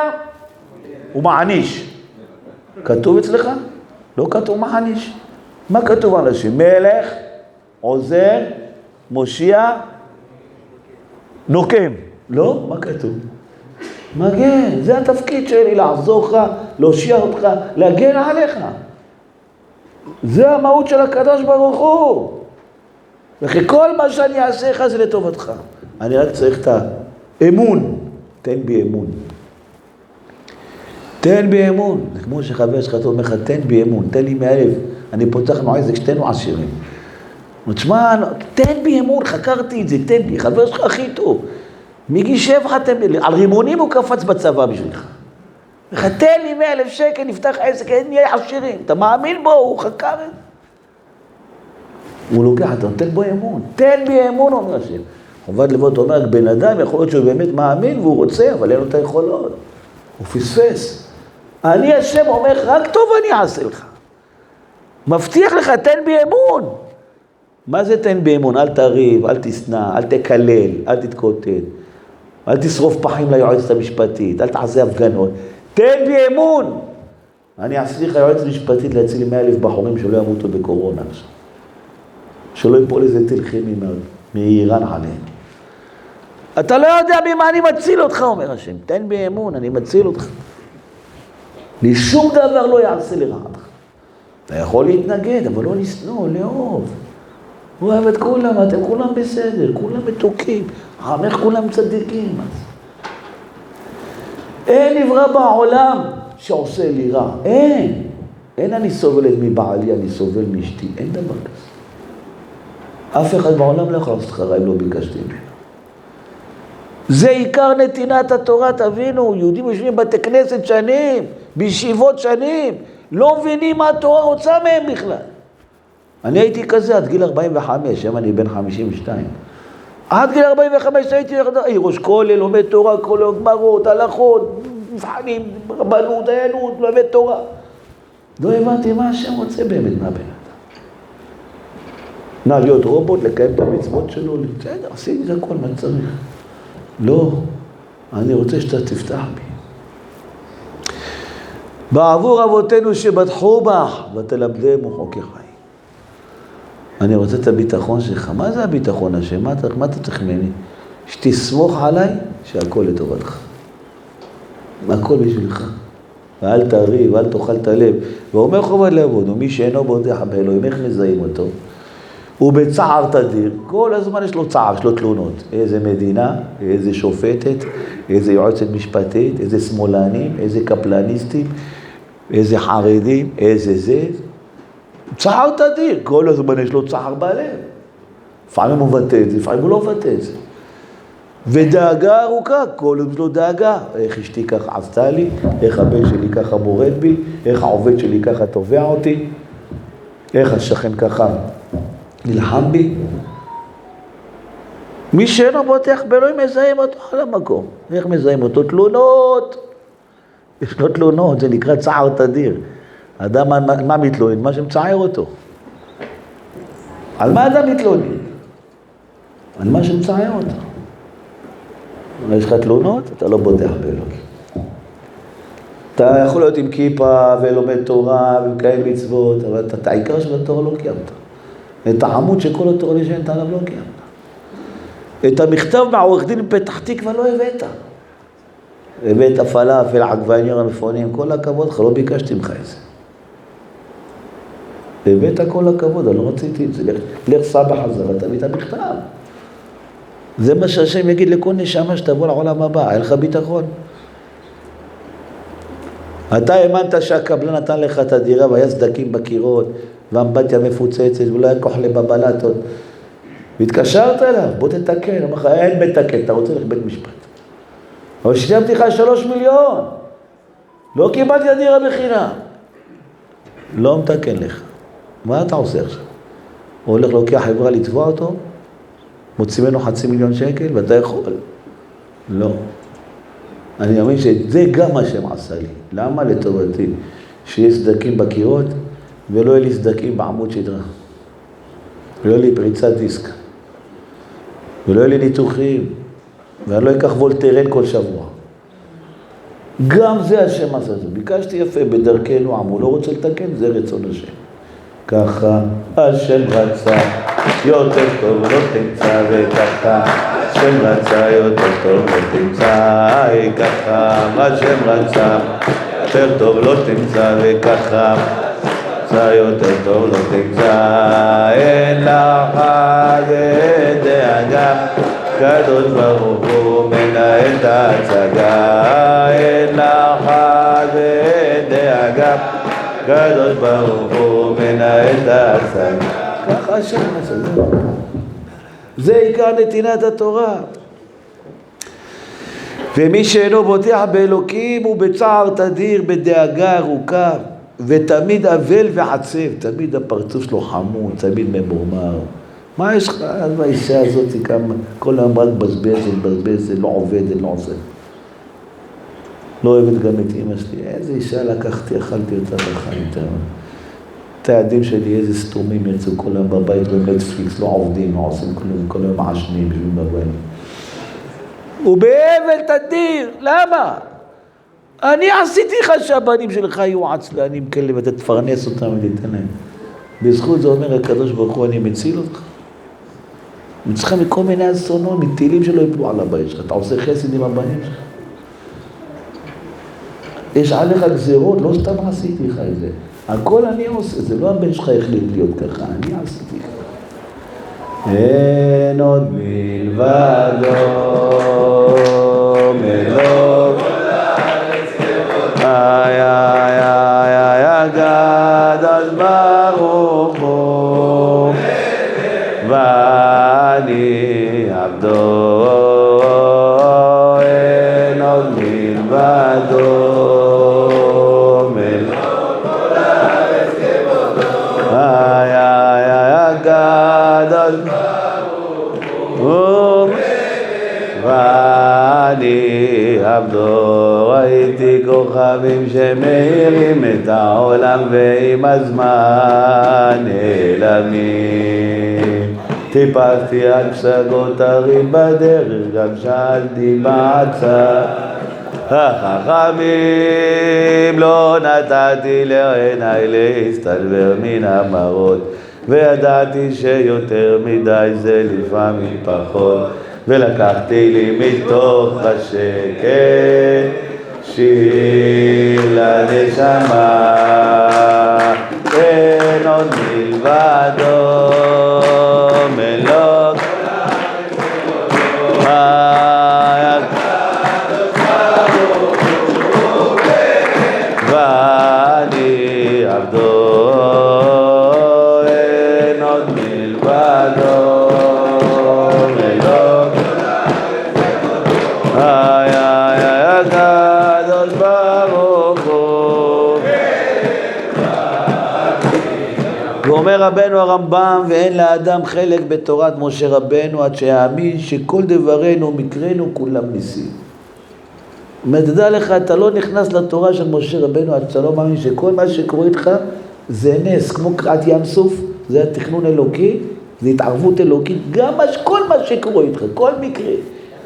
B: הוא מעניש. כתוב אצלך? לא כתוב מעניש. מה כתוב אנשים? מלך, עוזר, מושיע, נוקם. לא? מה כתוב? מגן, זה התפקיד שלי, לעזור לך, להושיע אותך, להגן עליך. זה המהות של הקדוש ברוך הוא. וכי כל מה שאני אעשה לך זה לטובתך. אני רק צריך את האמון. תן בי אמון. תן בי אמון. זה כמו שחבר שלך אומר לך, תן בי אמון, תן לי 100,000. אני פותח נועז, זה שתינו עשירים. תשמע, תן בי אמון, חקרתי את זה, תן לי. חבר שלך הכי טוב. מגיל 7 על רימונים הוא קפץ בצבא בשבילך. תן לי 100,000 שקל, נפתח עסק, נהיה עשירים. אתה מאמין בו, הוא חקר את זה. הוא לוקח, אתה נותן בו אמון. תן בי אמון, אומר השם. חובת לבות אומר, בן אדם יכול להיות שהוא באמת מאמין והוא רוצה, אבל אין לו את היכולות. הוא פספס. אני השם אומר, רק טוב אני אעשה לך. מבטיח לך, תן בי אמון. מה זה תן בי אמון? אל תריב, אל תשנא, אל תקלל, אל תתקוטט. אל תשרוף פחים ליועצת המשפטית, אל תעשה הפגנות. תן בי אמון. אני אעשה לך יועצת משפטית להציל 100,000 בחורים שלא ימותו בקורונה עכשיו. שלא יפול איזה טיל כימי מאיראן עליהם. אתה לא יודע ממה אני מציל אותך, אומר השם. תן בי אמון, אני מציל אותך. לי שום דבר לא יעשה לרעתך. אתה יכול להתנגד, אבל לא לשנוא, לאהוב. הוא אוהב את כולם, אתם כולם בסדר, כולם מתוקים. עמך כולם צדיקים. אין נברא בעולם שעושה לי רע. אין. אין אני סובלת מבעלי, אני סובל מאשתי. אין דבר כזה. אף אחד בעולם לא יכול לעשות לך רע אם לא ביקשתי ממנו. זה עיקר נתינת התורה, תבינו. יהודים יושבים בתי כנסת שנים, בישיבות שנים, לא מבינים מה התורה רוצה מהם בכלל. אני הייתי כזה עד גיל 45, היום אני בן 52. עד גיל 45 הייתי ראש כולל, לומד תורה, כל גמרות, הלכות, מבחנים, רבנות, דיינות, לומד תורה. לא הבנתי מה השם רוצה באמת מהבן אדם. נא להיות רובוט, לקיים את המצוות שלו, בסדר, עשיתי את הכל, מה צריך. לא, אני רוצה שאתה תפתח בי. בעבור אבותינו שבטחו בך, ותלמדם חוקי חיים. אני רוצה את הביטחון שלך. מה זה הביטחון השם? מה אתה צריך ממני? שתסמוך עליי שהכל לטובתך. הכל בשבילך. ואל תריב, ואל תאכל את הלב. ואומר חובת לעבוד, ומי שאינו בוטח באלוהים, איך מזהים אותו? הוא בצער תדיר. כל הזמן יש לו צער, יש לו תלונות. איזה מדינה, איזה שופטת, איזה יועצת משפטית, איזה שמאלנים, איזה קפלניסטים, איזה חרדים, איזה זה. צער תדיר, כל הזמן יש לו צער בלב. לפעמים הוא מבטא את זה, לפעמים הוא לא מבטא את זה. ודאגה ארוכה, כל הזמן יש לו דאגה. איך אשתי ככה עשתה לי, איך הבן שלי ככה מורד בי, איך העובד שלי ככה תובע אותי, איך השכן ככה נלחם בי. מי שאינו בוטח באלוהים מזהים אותו על המקום. איך מזהים אותו? תלונות. יש לו תלונות, זה נקרא צער תדיר. האדם מה מתלונן? מה שמצער אותו. על מה אדם מתלונן? על מה שמצער אותו. יש לך תלונות? אתה לא בוטח באלוהים. אתה יכול להיות עם כיפה ולומד תורה ומקיים מצוות, אבל את העיקר של התורה לא קיימת. את העמוד שכל התורה נשענת עליו לא קיימת. את המכתב מהעורך דין פתח תקווה לא הבאת. הבאת פלאפל, עגבניות המפונים, כל הכבוד לך, לא ביקשתי ממך את זה. הבאת כל הכבוד, אני לא רציתי את זה. לך סע בחזרה, תביא את המכתב. זה מה שהשם יגיד לכל נשמה שתבוא לעולם הבא, היה לך ביטחון. אתה האמנת שהקבלן נתן לך את הדירה והיה סדקים בקירות, והאמבטיה מפוצצת ולא היה כוחלה בבלטות. והתקשרת אליו, בוא תתקן, אמר לך, אין מתקן, אתה רוצה לך בית משפט. אבל שילמתי לך 3 מיליון.
A: לא קיבלתי דירה בחינם. לא מתקן לך. מה אתה עושה עכשיו? הוא הולך לוקח חברה לתבוע אותו, מוציא ממנו 500,000 שקל, ואתה יכול? לא. אני מאמין שזה גם מה שהם עשה לי. למה? לטובתי. שיהיה סדקים בקירות, ולא יהיה לי סדקים בעמוד שדרה. ולא יהיה לי פריצת דיסק. ולא יהיה לי ניתוחים. ואני לא אקח וולטרן כל שבוע. גם זה השם עשה זאת. ביקשתי יפה בדרכנו עמו, לא רוצה לתקן, זה רצון השם. ככה השם רצה, יותר טוב לא תמצא, וככה השם רצה, יותר טוב לא תמצא, ככה השם רצה, יותר טוב לא תמצא, וככה יותר טוב לא תמצא, אין לך דאגה, קדוש ברוך הוא מנהל את ההצגה, אין לך דאגה, קדוש ברוך הוא מנהל את ההצגה. ככה השם עשה, זה עיקר נתינת התורה. ומי שאינו בוטח באלוקים הוא בצער תדיר, בדאגה ארוכה, ותמיד אבל ועצב, תמיד הפרצוף שלו חמוד, תמיד ממורמר. מה יש לך? אז האישה הזאת כמה, כל היום רק בזבזת, לא עובדת, לא עושה. לא אוהבת גם את אמא שלי. איזה אישה לקחתי, אכלתי אותה בחיים. תעדים שלי, איזה סתומים ירצו כל היום בבית בנטפליקס, לא עובדים, לא עושים כלום, כל היום מעשנים בשביל בבית. ובאבל תדיר, למה? אני עשיתי לך שהבנים שלך יהיו עצלנים כאלה, ואתה תפרנס אותם ותיתן להם. בזכות זה אומר הקדוש ברוך הוא, אני מציל אותך. מצליחה מכל מיני אסונות, מטילים שלא יפלו על הבית שלך. אתה עושה חסד עם הבנים שלך. יש עליך גזירות, לא סתם עשיתי לך את זה. הכל אני עושה, זה לא הבן שלך החליט להיות ככה, אני עשיתי לך. אין עוד מלבדו מלוך איי איי איי איי הקדוש ברוך הוא ואני עבדו אין עוד מלבדו מלוך איי איי איי הקדוש ברוך הוא ואני עבדו, ראיתי כוכבים שמאירים את העולם ועם הזמן נעלמים. טיפסתי על פסגות הרים בדרך, גם שאלתי בעצה. החכמים לא נתתי לעיניי להסתלבר מן המראות, וידעתי שיותר מדי זה לפעמים פחות. ולקחתי לי מתוך השקט שיר לנשמה, אין עוד מלבדו מלוך ואני עבדו אין עוד מלבדו איי איי איי הקדוש ברוך הוא. ואומר רבנו הרמב"ם, ואין לאדם חלק בתורת משה רבנו עד שיאמין שכל דברנו מקרנו כולם ניסים. תדע לך, אתה לא נכנס לתורה של משה רבנו עד שאתה לא מאמין שכל מה שקורה איתך זה נס, כמו קראת ים סוף, זה התכנון אלוקי, זה התערבות אלוקית, גם כל מה שקורה איתך, כל מקרה,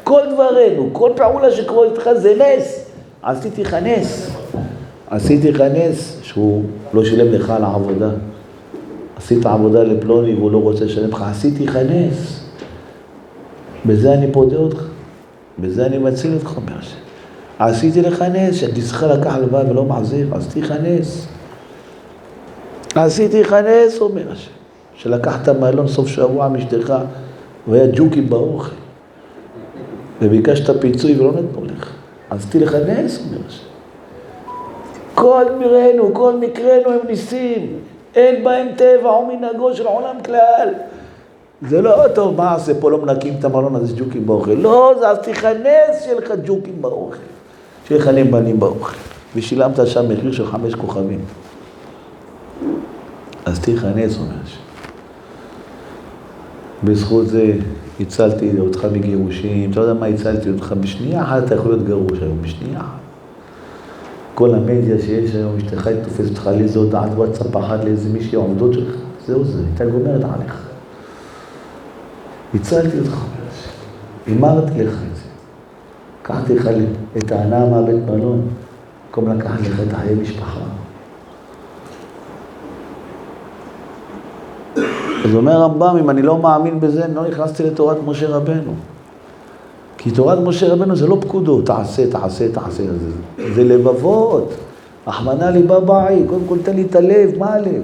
A: כל דברנו, כל פעולה שקורה איתך זה נס. עשיתי לך נס. עשיתי לך נס שהוא לא שילם לך על העבודה. עשית עבודה לפלוני והוא לא רוצה לשלם לך. עשיתי לך נס. בזה אני פודה אותך. בזה אני מציל אותך מהשם. עשיתי לך נס, שתצטרך לקח הלוואה ולא מחזיר. עשיתי לך נס. עשיתי לך נס, אומר השם. שלקחת מלון סוף שבוע משתך והיה ג'וקים באוכל. וביקשת פיצוי ולא נתנו לך. עשיתי לך נס, אומר השם. כל מראינו, כל מקרנו הם ניסים. אין בהם טבע או מנהגו של עולם כלל. זה לא טוב, מה עושה פה, לא מנקים את המלון הזה ג'וקים באוכל. לא, זה עשיתי לך נס שיהיה לך ג'וקים באוכל. שיהיה לך נאמנים באוכל. ושילמת שם מחיר של 5 כוכבים. אז תיכנס, אומר השם. בזכות זה הצלתי אותך מגירושים, אתה יודע מה הצלתי אותך? בשנייה אחת אתה יכול להיות גרוש היום, בשנייה אחת. כל המדיה שיש היום, אשתך תופסת אותך לאיזו הודעת וואטסאפ אחת לאיזה מישהי העומדות שלך, זהו זה, הייתה גומרת עליך. הצלתי אותך, אמרתי לך את זה. קחתי לך את ההנאה מהבית מלון, במקום לקחת לך את חיי משפחה. אז אומר רמב"ם, אם אני לא מאמין בזה, אני לא נכנסתי לתורת משה רבנו. כי תורת משה רבנו זה לא פקודות, תעשה, תעשה, תעשה. זה לבבות. רחמנא ליבא בעי, קודם כל תן לי את הלב, מה הלב?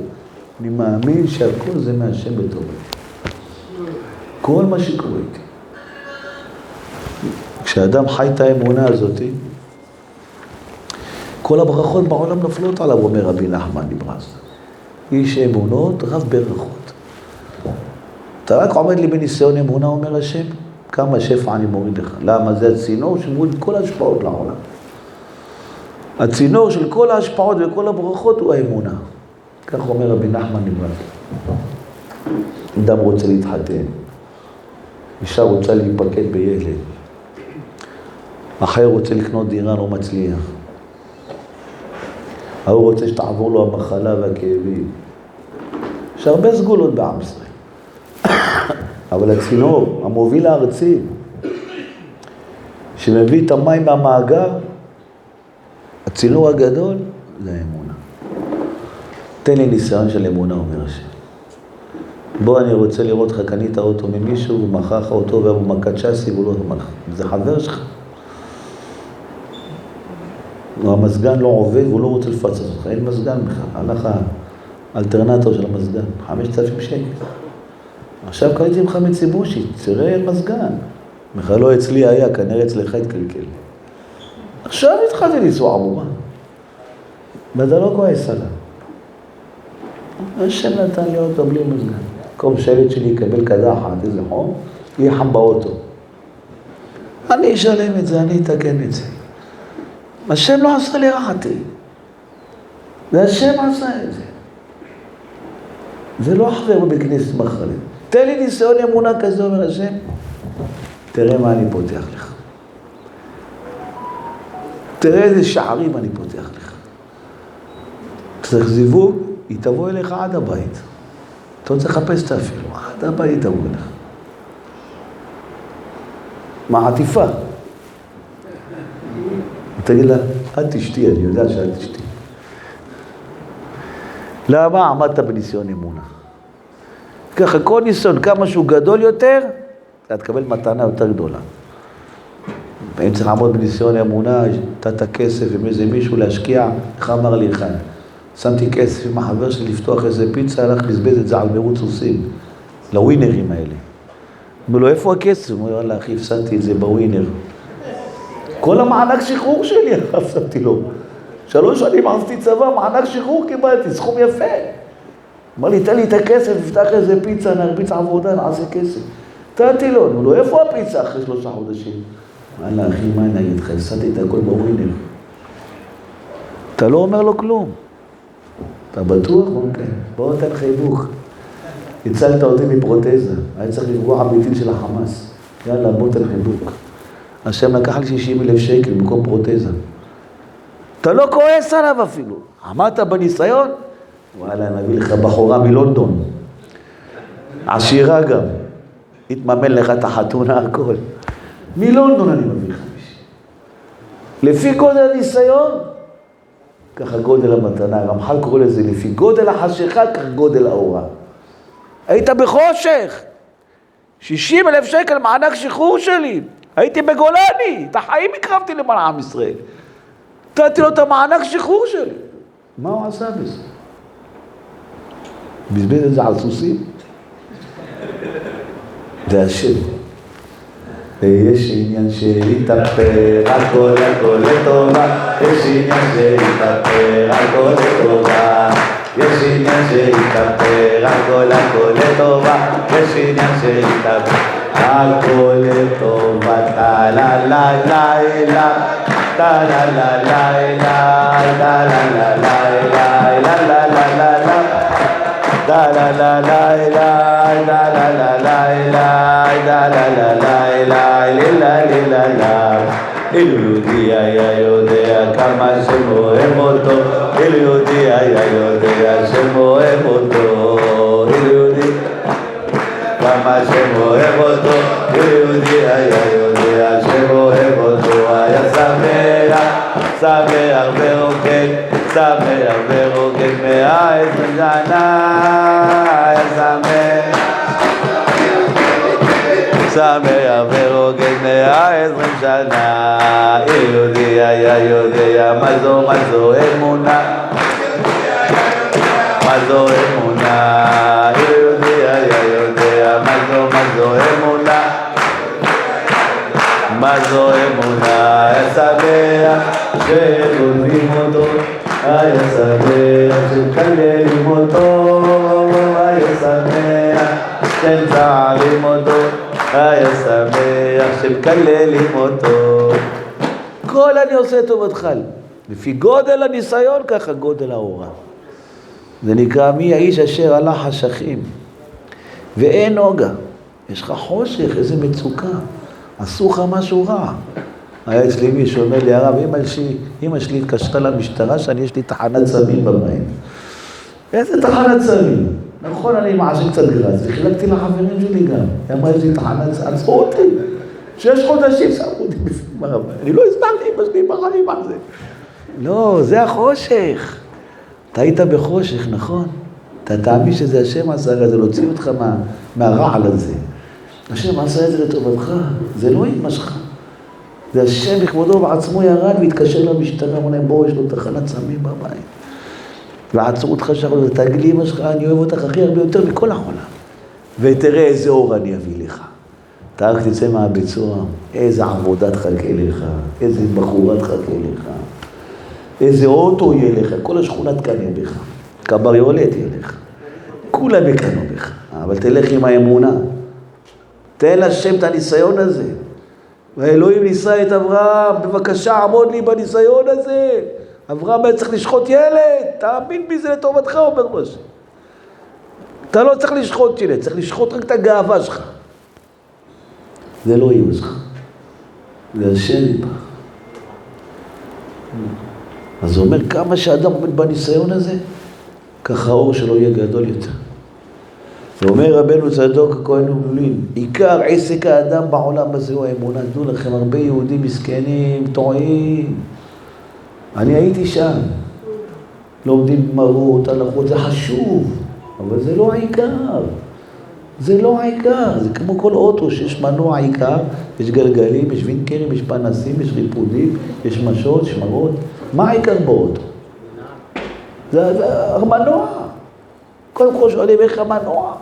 A: אני מאמין שהכל זה מהשם בטוב. כל מה שקורה איתי. כשאדם חי את האמונה הזאת, כל הברכות בעולם נופלות עליו, אומר רבי נחמן מברסלב. איש אמונות, רב ברכות. אתה רק עומד לי בניסיון אמונה, אומר השם, כמה שפע אני מוריד לך. למה? זה הצינור שמוריד כל ההשפעות לעולם. הצינור של כל ההשפעות וכל הברכות הוא האמונה. כך אומר רבי נחמן מברסלב. אדם רוצה להתחתן, אישה רוצה להיפקד בילד, אחר רוצה לקנות דירה, לא מצליח. ההוא רוצה שתעבור לו המחלה והכאבים. יש הרבה סגולות בעם ישראל. אבל הצינור, המוביל הארצי, שמביא את המים מהמאגר, הצינור הגדול, זה האמונה. תן לי ניסיון של אמונה, אומר השם. בוא, אני רוצה לראות לך, קנית אוטו ממישהו, הוא מכר לך אותו, והוא מכת שסי, והוא לא מלך. זה חבר שלך. המזגן לא עובד, והוא לא רוצה לפצץ אותך. אין מזגן בכלל. הלך האלטרנטור של המזגן, 5,000 שקל. עכשיו קראתי ממך מציבושית, תראה אין מזגן. בכלל לא אצלי היה, כנראה אצלך התקלקל. עכשיו התחלתי לנסוע עמומה. ואתה לא כועס עליו. השם נתן לי אוטו בלי מזגן. כל שלט שלי יקבל קדחת, איזה חום, יהיה חם באוטו. אני אשלם את זה, אני אתקן את זה. השם לא עשה לי רעתי. והשם עשה את זה. זה לא חבר בכנסת מחרלת. תן לי ניסיון אמונה כזה, אומר השם. תראה מה אני פותח לך. תראה איזה שערים אני פותח לך. צריך זיווג, היא תבוא אליך עד הבית. אתה רוצה לחפש את אפילו, עד הבית תבוא אליך. מעטיפה. תגיד לה, אל תשתי, אני יודע שאל תשתי. למה עמדת בניסיון אמונה? ככה, כל ניסיון, כמה שהוא גדול יותר, אתה תקבל מתנה יותר גדולה. ואם צריך לעמוד בניסיון אמונה, נתת כסף עם איזה מישהו להשקיע, איך אמר לי אחד? שמתי כסף עם החבר שלי לפתוח איזה פיצה, הלך לבזבז את זה על מרוץ סוסים, לווינרים האלה. אמר לו, איפה הכסף? הוא אומר, יאללה, אחי, הפסדתי את זה בווינר. כל המענק שחרור שלי, הפסדתי לו. 3 שנים עשיתי צבא, מענק שחרור קיבלתי, סכום יפה. אמר לי, תן לי את הכסף, פתח איזה פיצה, נרביץ עבודה, נעשה כסף. תעתי לו, אמר לו, איפה הפיצה אחרי 3 חודשים? יאללה, אחי, מה אני אגיד לך? הפסדתי את הכל בווינר. אתה לא אומר לו כלום. אתה בטוח? אוקיי. בוא תן חיבוק. הצלת אותי מפרוטזה. היה צריך לפגוע הביטים של החמאס. יאללה, בוא תן חיבוק. השם לקח לי 60,000 שקל במקום פרוטזה. אתה לא כועס עליו אפילו. עמדת בניסיון? וואלה, נביא לך בחורה מלונדון. עשירה גם. התממן לך את החתונה הכל. מלונדון אני מביא לך מישהי. לפי גודל הניסיון, ככה גודל המתנה. רמח"ל קורא לזה, לפי גודל החשיכה, כך גודל האורה. היית בחושך. 60,000 שקל מענק שחרור שלי. הייתי בגולני. את החיים הקרבתי למען עם ישראל. נתתי לו את המענק שחרור שלי. מה הוא עשה בזה? בזבז את זה על סוסים? זה השם. יש עניין שיתאפר, הכל הכל לטובה. יש עניין שיתאפר, הכל לטובה. יש עניין שיתאפר, הכל הכל לטובה. יש עניין שיתאפר, הכל לטובה. לה לה לה לה
B: la la la la la la la la la la la la la la da la la la la da la la la la da la la la la la la אילו יהודי היה יודע כמה שמאוהב אותו, אילו יהודי היה יודע שמאוהב אותו, אילו יהודי כמה שמאוהב אותו, אילו יהודי היה יודע שמאוהב אותו, היה שמח ורוקד, שמח ורוקד 120 שנה, היה שמח ורוקד 120 שנה. יהודי היה יודע מה זו אמונה, מה זו אמונה. יהודי היה יודע מה זו אמונה, מה זו אמונה. היה שמח שגונבים אותו, היה שמח שמקללים אותו, היה שמח שמצערים אותו, היה שמח שמקללים אותו. כל אני עושה טובתך, לפי גודל הניסיון ככה גודל ההוראה. זה נקרא מי האיש אשר הלך חשכים ואין נוגה. יש לך חושך, איזה מצוקה, עשו לך משהו רע. היה אצלי מישהו אומר לי, הרב, אמא שלי התקשרה למשטרה שאני יש לי תחנת סמים בבית. איזה תחנת סמים? נכון, אני מעשן קצת גרס, וחילקתי לחברים שלי גם. היא אמרה, יש לי תחנת סמים, עצרו אותי. 6 חודשים שמו אותי בפנים הרב. אני לא הסברתי, אמא שלי בחיים על זה. לא, זה החושך. אתה היית בחושך, נכון? אתה תאמין שזה השם עשה, זה להוציא אותך מהרעל הזה. השם עשה את זה לטובתך, זה לא אמא שלך. זה השם בכבודו בעצמו ירד והתקשר למשטרה, אמר להם, בואו, יש לו תחנת סמים בבית. ועצרו אותך שחר, תגיד לי אמא שלך, אני אוהב אותך הכי הרבה יותר מכל העולם. ותראה איזה אור אני אביא לך. אתה רק תצא מהבית סוהר, איזה עבודה תחכה לך, איזה בחורה תחכה לך, איזה אוטו יהיה לך, כל השכונה תקנה בך, קבריולט יהיה לך, כולם יקנו בך, אבל תלך עם האמונה, תן לשם את הניסיון הזה, והאלוהים ניסה את אברהם, בבקשה עמוד לי בניסיון הזה, אברהם היה צריך לשחוט ילד, תאמין בי זה לטובתך, אומר משה, אתה לא צריך לשחוט ילד, צריך לשחוט רק את הגאווה שלך, זה לא יהיה שלך, זה השם בה. אז הוא אומר, כמה שאדם עומד בניסיון הזה, ככה האור שלו יהיה גדול יותר. ואומר רבנו צדוק הכהן ומלין, עיקר עסק האדם בעולם הזה הוא האמונה. תדעו לכם, הרבה יהודים מסכנים, טועים. אני הייתי שם. לומדים גמרות, הלכות, זה חשוב, אבל זה לא העיקר. זה לא העיקר, זה כמו כל אוטו שיש מנוע עיקר, יש גלגלים, יש וינקרים, יש פנסים, יש ריפודים, יש משות, שמרות. מה העיקר באוטו? זה המנוע. קודם כל שואלים איך המנוע.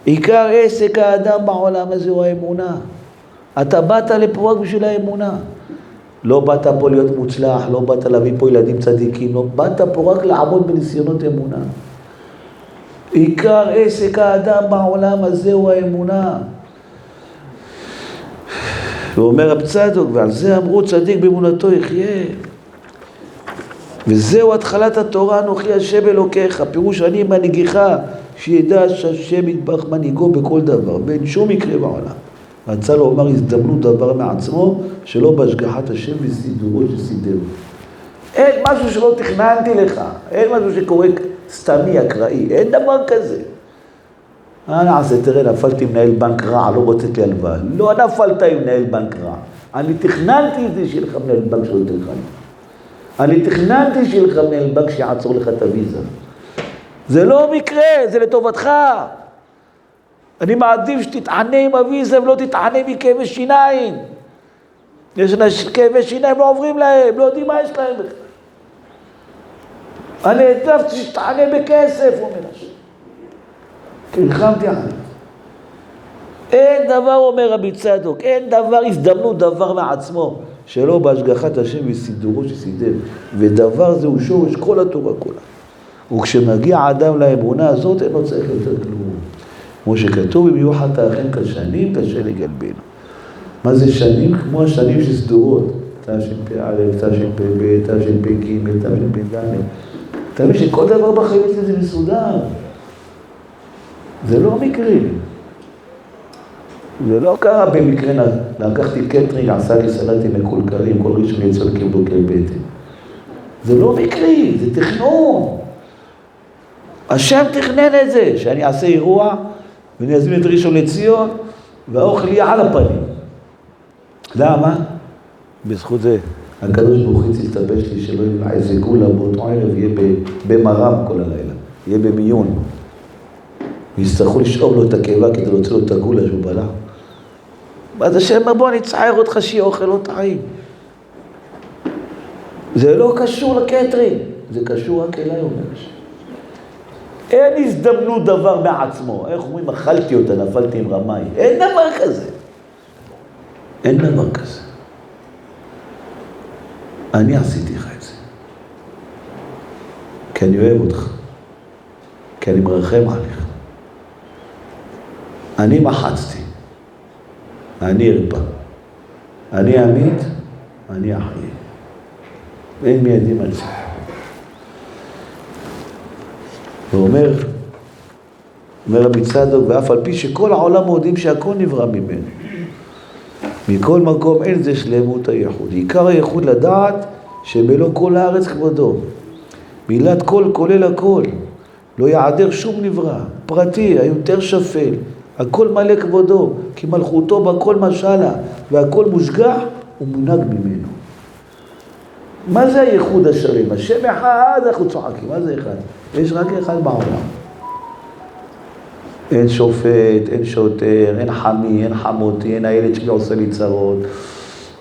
B: עיקר עסק האדם בעולם הזה הוא האמונה. אתה באת לפה רק בשביל האמונה. לא באת פה להיות מוצלח, לא באת להביא פה ילדים צדיקים, לא באת פה רק לעמוד בניסיונות אמונה. עיקר עסק האדם בעולם הזה הוא האמונה. הוא אומר רב צדוק, ועל זה אמרו צדיק באמונתו יחיה. וזהו התחלת התורה, אנוכי השם אלוקיך, פירוש אני מנהיגיך, שידע שהשם יתברך מנהיגו בכל דבר, ואין שום מקרה בעולם. רצה לומר הזדמנות דבר מעצמו, שלא בהשגחת השם וסידורו שסידרו. אין משהו שלא תכננתי לך, אין משהו שקורה סתמי, אקראי, אין דבר כזה. נעשה, תראה, נפלתי עם מנהל בנק רע, לא רוצת לי הלוואה. לא נפלת עם מנהל בנק רע. אני תכננתי את זה שיהיה לך מנהל בנק שלא תלך לי. אני תכננתי שיהיה לך מנהל בנק שיעצור לך את הוויזה. זה לא מקרה, זה לטובתך. אני מעדיף שתתענה עם הוויזה ולא תתענה מכאבי שיניים. יש כאבי שיניים, לא עוברים להם, לא יודעים מה יש להם בכלל. אני העדפתי שתענה בכסף, אומר השם. כי נלחמתי עליו. אין דבר, אומר רבי צדוק, אין דבר, הזדמנות דבר מעצמו, שלא בהשגחת השם וסידורו שסידר. ודבר זה הוא שורש כל התורה כולה. וכשמגיע האדם לאמונה הזאת, אין לו צריך יותר כלום. כמו שכתוב, אם יהיו חטאיכם כשנים, קשה לגלבנו. מה זה שנים? כמו השנים שסדורות.
A: תשפ"א, תשפ"ב, תשפ"ג, תשפ"ד. אתה מבין שכל דבר בחיים שלי זה מסודר. זה לא מקרי. זה לא קרה במקרה, לקחתי קטרינג, עשה לי סלטים מקולקלים, כל ראשון יצא לקיבלו כבטן. זה לא מקרי, זה תכנון. השם תכנן את זה, שאני אעשה אירוע, ואני אזמין את ראשון לציון, והאוכל יהיה על הפנים. למה? בזכות זה. הקדוש ברוך הוא יסתבש לי שלא יבלע איזה גולה באותו ערב, יהיה במרם כל הלילה, יהיה במיון. ויצטרכו לשאוב לו את הקיבה כדי להוציא לו את הגולה שהוא בלע. אז השם בוא אני אצער אותך שיהיה אוכל לא טעים. זה לא קשור לקטרינג, זה קשור רק אליי, אומר השם. אין הזדמנות דבר מעצמו. איך אומרים, אכלתי אותה, נפלתי עם רמאי. אין דבר כזה. אין דבר כזה. אני עשיתי לך את זה. כי אני אוהב אותך. כי אני מרחם עליך. אני מחצתי. אני ארפא. אני אמית, אני אחיה. אין מיידים על זה. ואומר רבי צדוק, ואף על פי שכל העולם יודעים שהכל נברא ממנו. מכל מקום אין זה שלמות הייחוד. עיקר הייחוד לדעת שבלא כל הארץ כבודו. מילת כל כולל הכל. לא יעדר שום נברא. פרטי, היותר שפל. הכל מלא כבודו. כי מלכותו בכל משלה. והכל מושגח ומונהג ממנו. מה זה הייחוד השלם? השם אחד, אנחנו צוחקים. מה זה אחד? יש רק אחד בעולם. אין שופט, אין שוטר, אין חמי, אין חמותי, אין הילד שלי עושה לי צרות,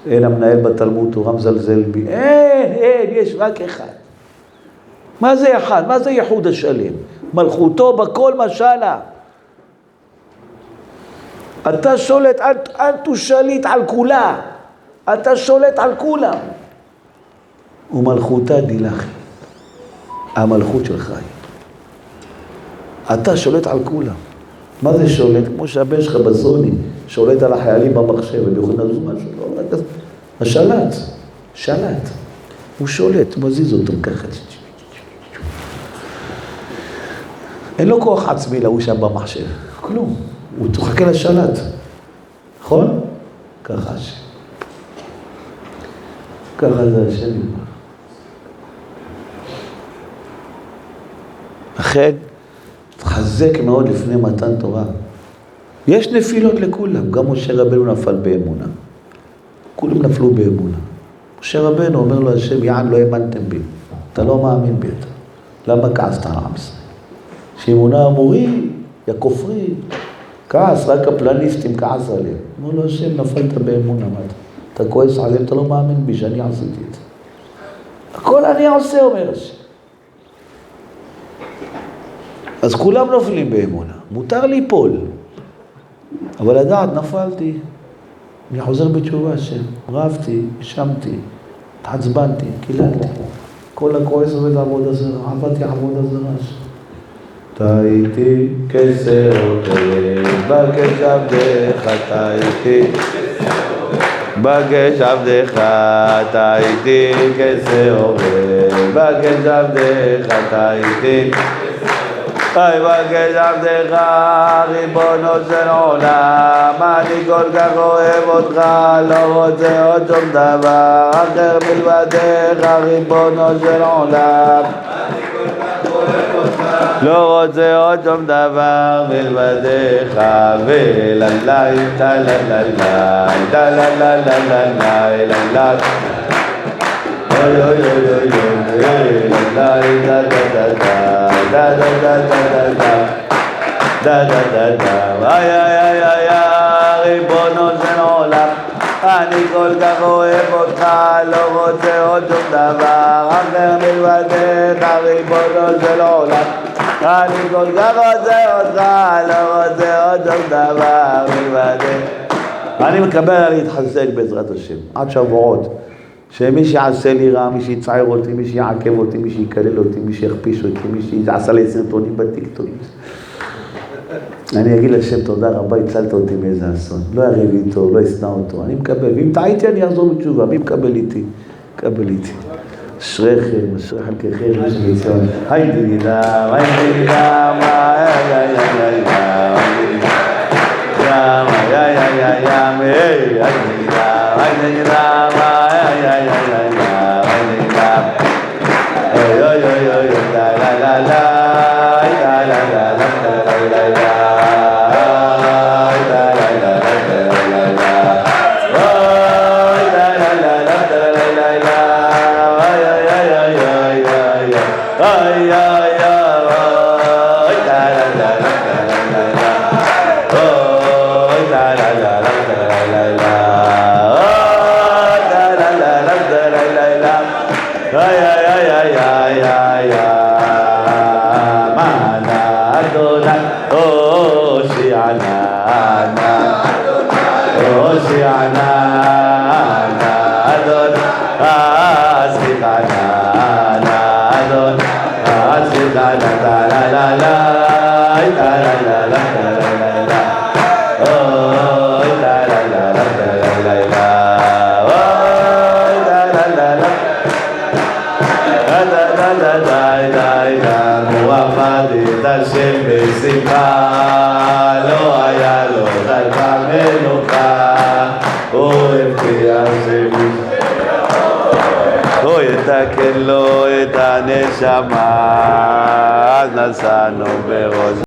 A: אין המנהל בתלמוד, הוא מזלזל בי. אין, יש רק אחד. מה זה אחד? מה זה ייחוד השלם? מלכותו בכל משלה. אתה שולט, אל תשליט על כולה. אתה שולט על כולם. ומלכותה דילכי. המלכות שלך היא. אתה שולט על כולם. מה זה שולט? כמו שהבן שלך בזוני, שולט על החיילים במחשב, ובייחוד נזו משהו, השלט, שלט. הוא שולט, הוא מזיז אותו ככה. אין לו כוח עצמי להוא שם במחשב, כלום. הוא תוחכה לשלט. נכון? ככה השם. ככה זה השם. לכן, תחזק מאוד לפני מתן תורה. יש נפילות לכולם, גם משה רבנו נפל באמונה. כולם נפלו באמונה. משה רבנו אומר לו השם, יען לא האמנתם בי. אתה לא מאמין בי אתה. למה כעסת על עם ישראל? שאמונה אמורי, יא כופרי. כעס, רק הפלניסטים כעס עליהם. אומר לו השם, נפלת באמונה. אתה כועס עליהם, אתה לא מאמין בי שאני עשיתי את זה. הכל אני עושה, אומר השם. אז כולם נופלים באמונה. מותר ליפול. אבל לדעת, נפלתי. אני חוזר בתשובה השם. רבתי, השמתי, התעצבנתי, קיללתי. כל הכועס עובד עבודה זרה. עבדתי עבודה זרה. טעיתי כסרותי, בקש עבדך טעיתי. בקש עבדך טעיתי כסרותי, בקש עבדך טעיתי. בקש עבדך ריבונו של עולם, אני כל כך אוהב אותך, לא רוצה עוד שום דבר אחר מלבדך ריבונו של עולם. לא רוצה עוד שום דבר מלבדך, וללי תלללי תלללי אוי אוי אוי אוי אוי ללי דה דה דה דה דה דה איי איי איי איי ריבונו של עולם, אני כל כך אוהב אותך, לא רוצה עוד שום דבר אחר מלבדך ריבונו של עולם. אני כל כך רוצה אותך, לא רוצה עוד שום דבר מלבדך. אני מקבל על להתחזק בעזרת השם, עד שבועות. שמי שיעשה לי רע, מי שיצער אותי, מי שיעקב אותי, מי שיקלל אותי, מי שיכפיש אותי, מי שיעשה לי סרטונים בטיקטוק. אני אגיד לשם תודה רבה, הצלת אותי מאיזה אסון. לא אריב איתו, לא אשנא אותו, אני מקבל. ואם טעיתי אני אחזור בתשובה, מי מקבל איתי? מקבל איתי. אשריכם, אשרי חלקכם, אשרי ציון. היי דגידם, היי דגידם, היי
B: תקן לו את הנשמה, אז נסענו בראש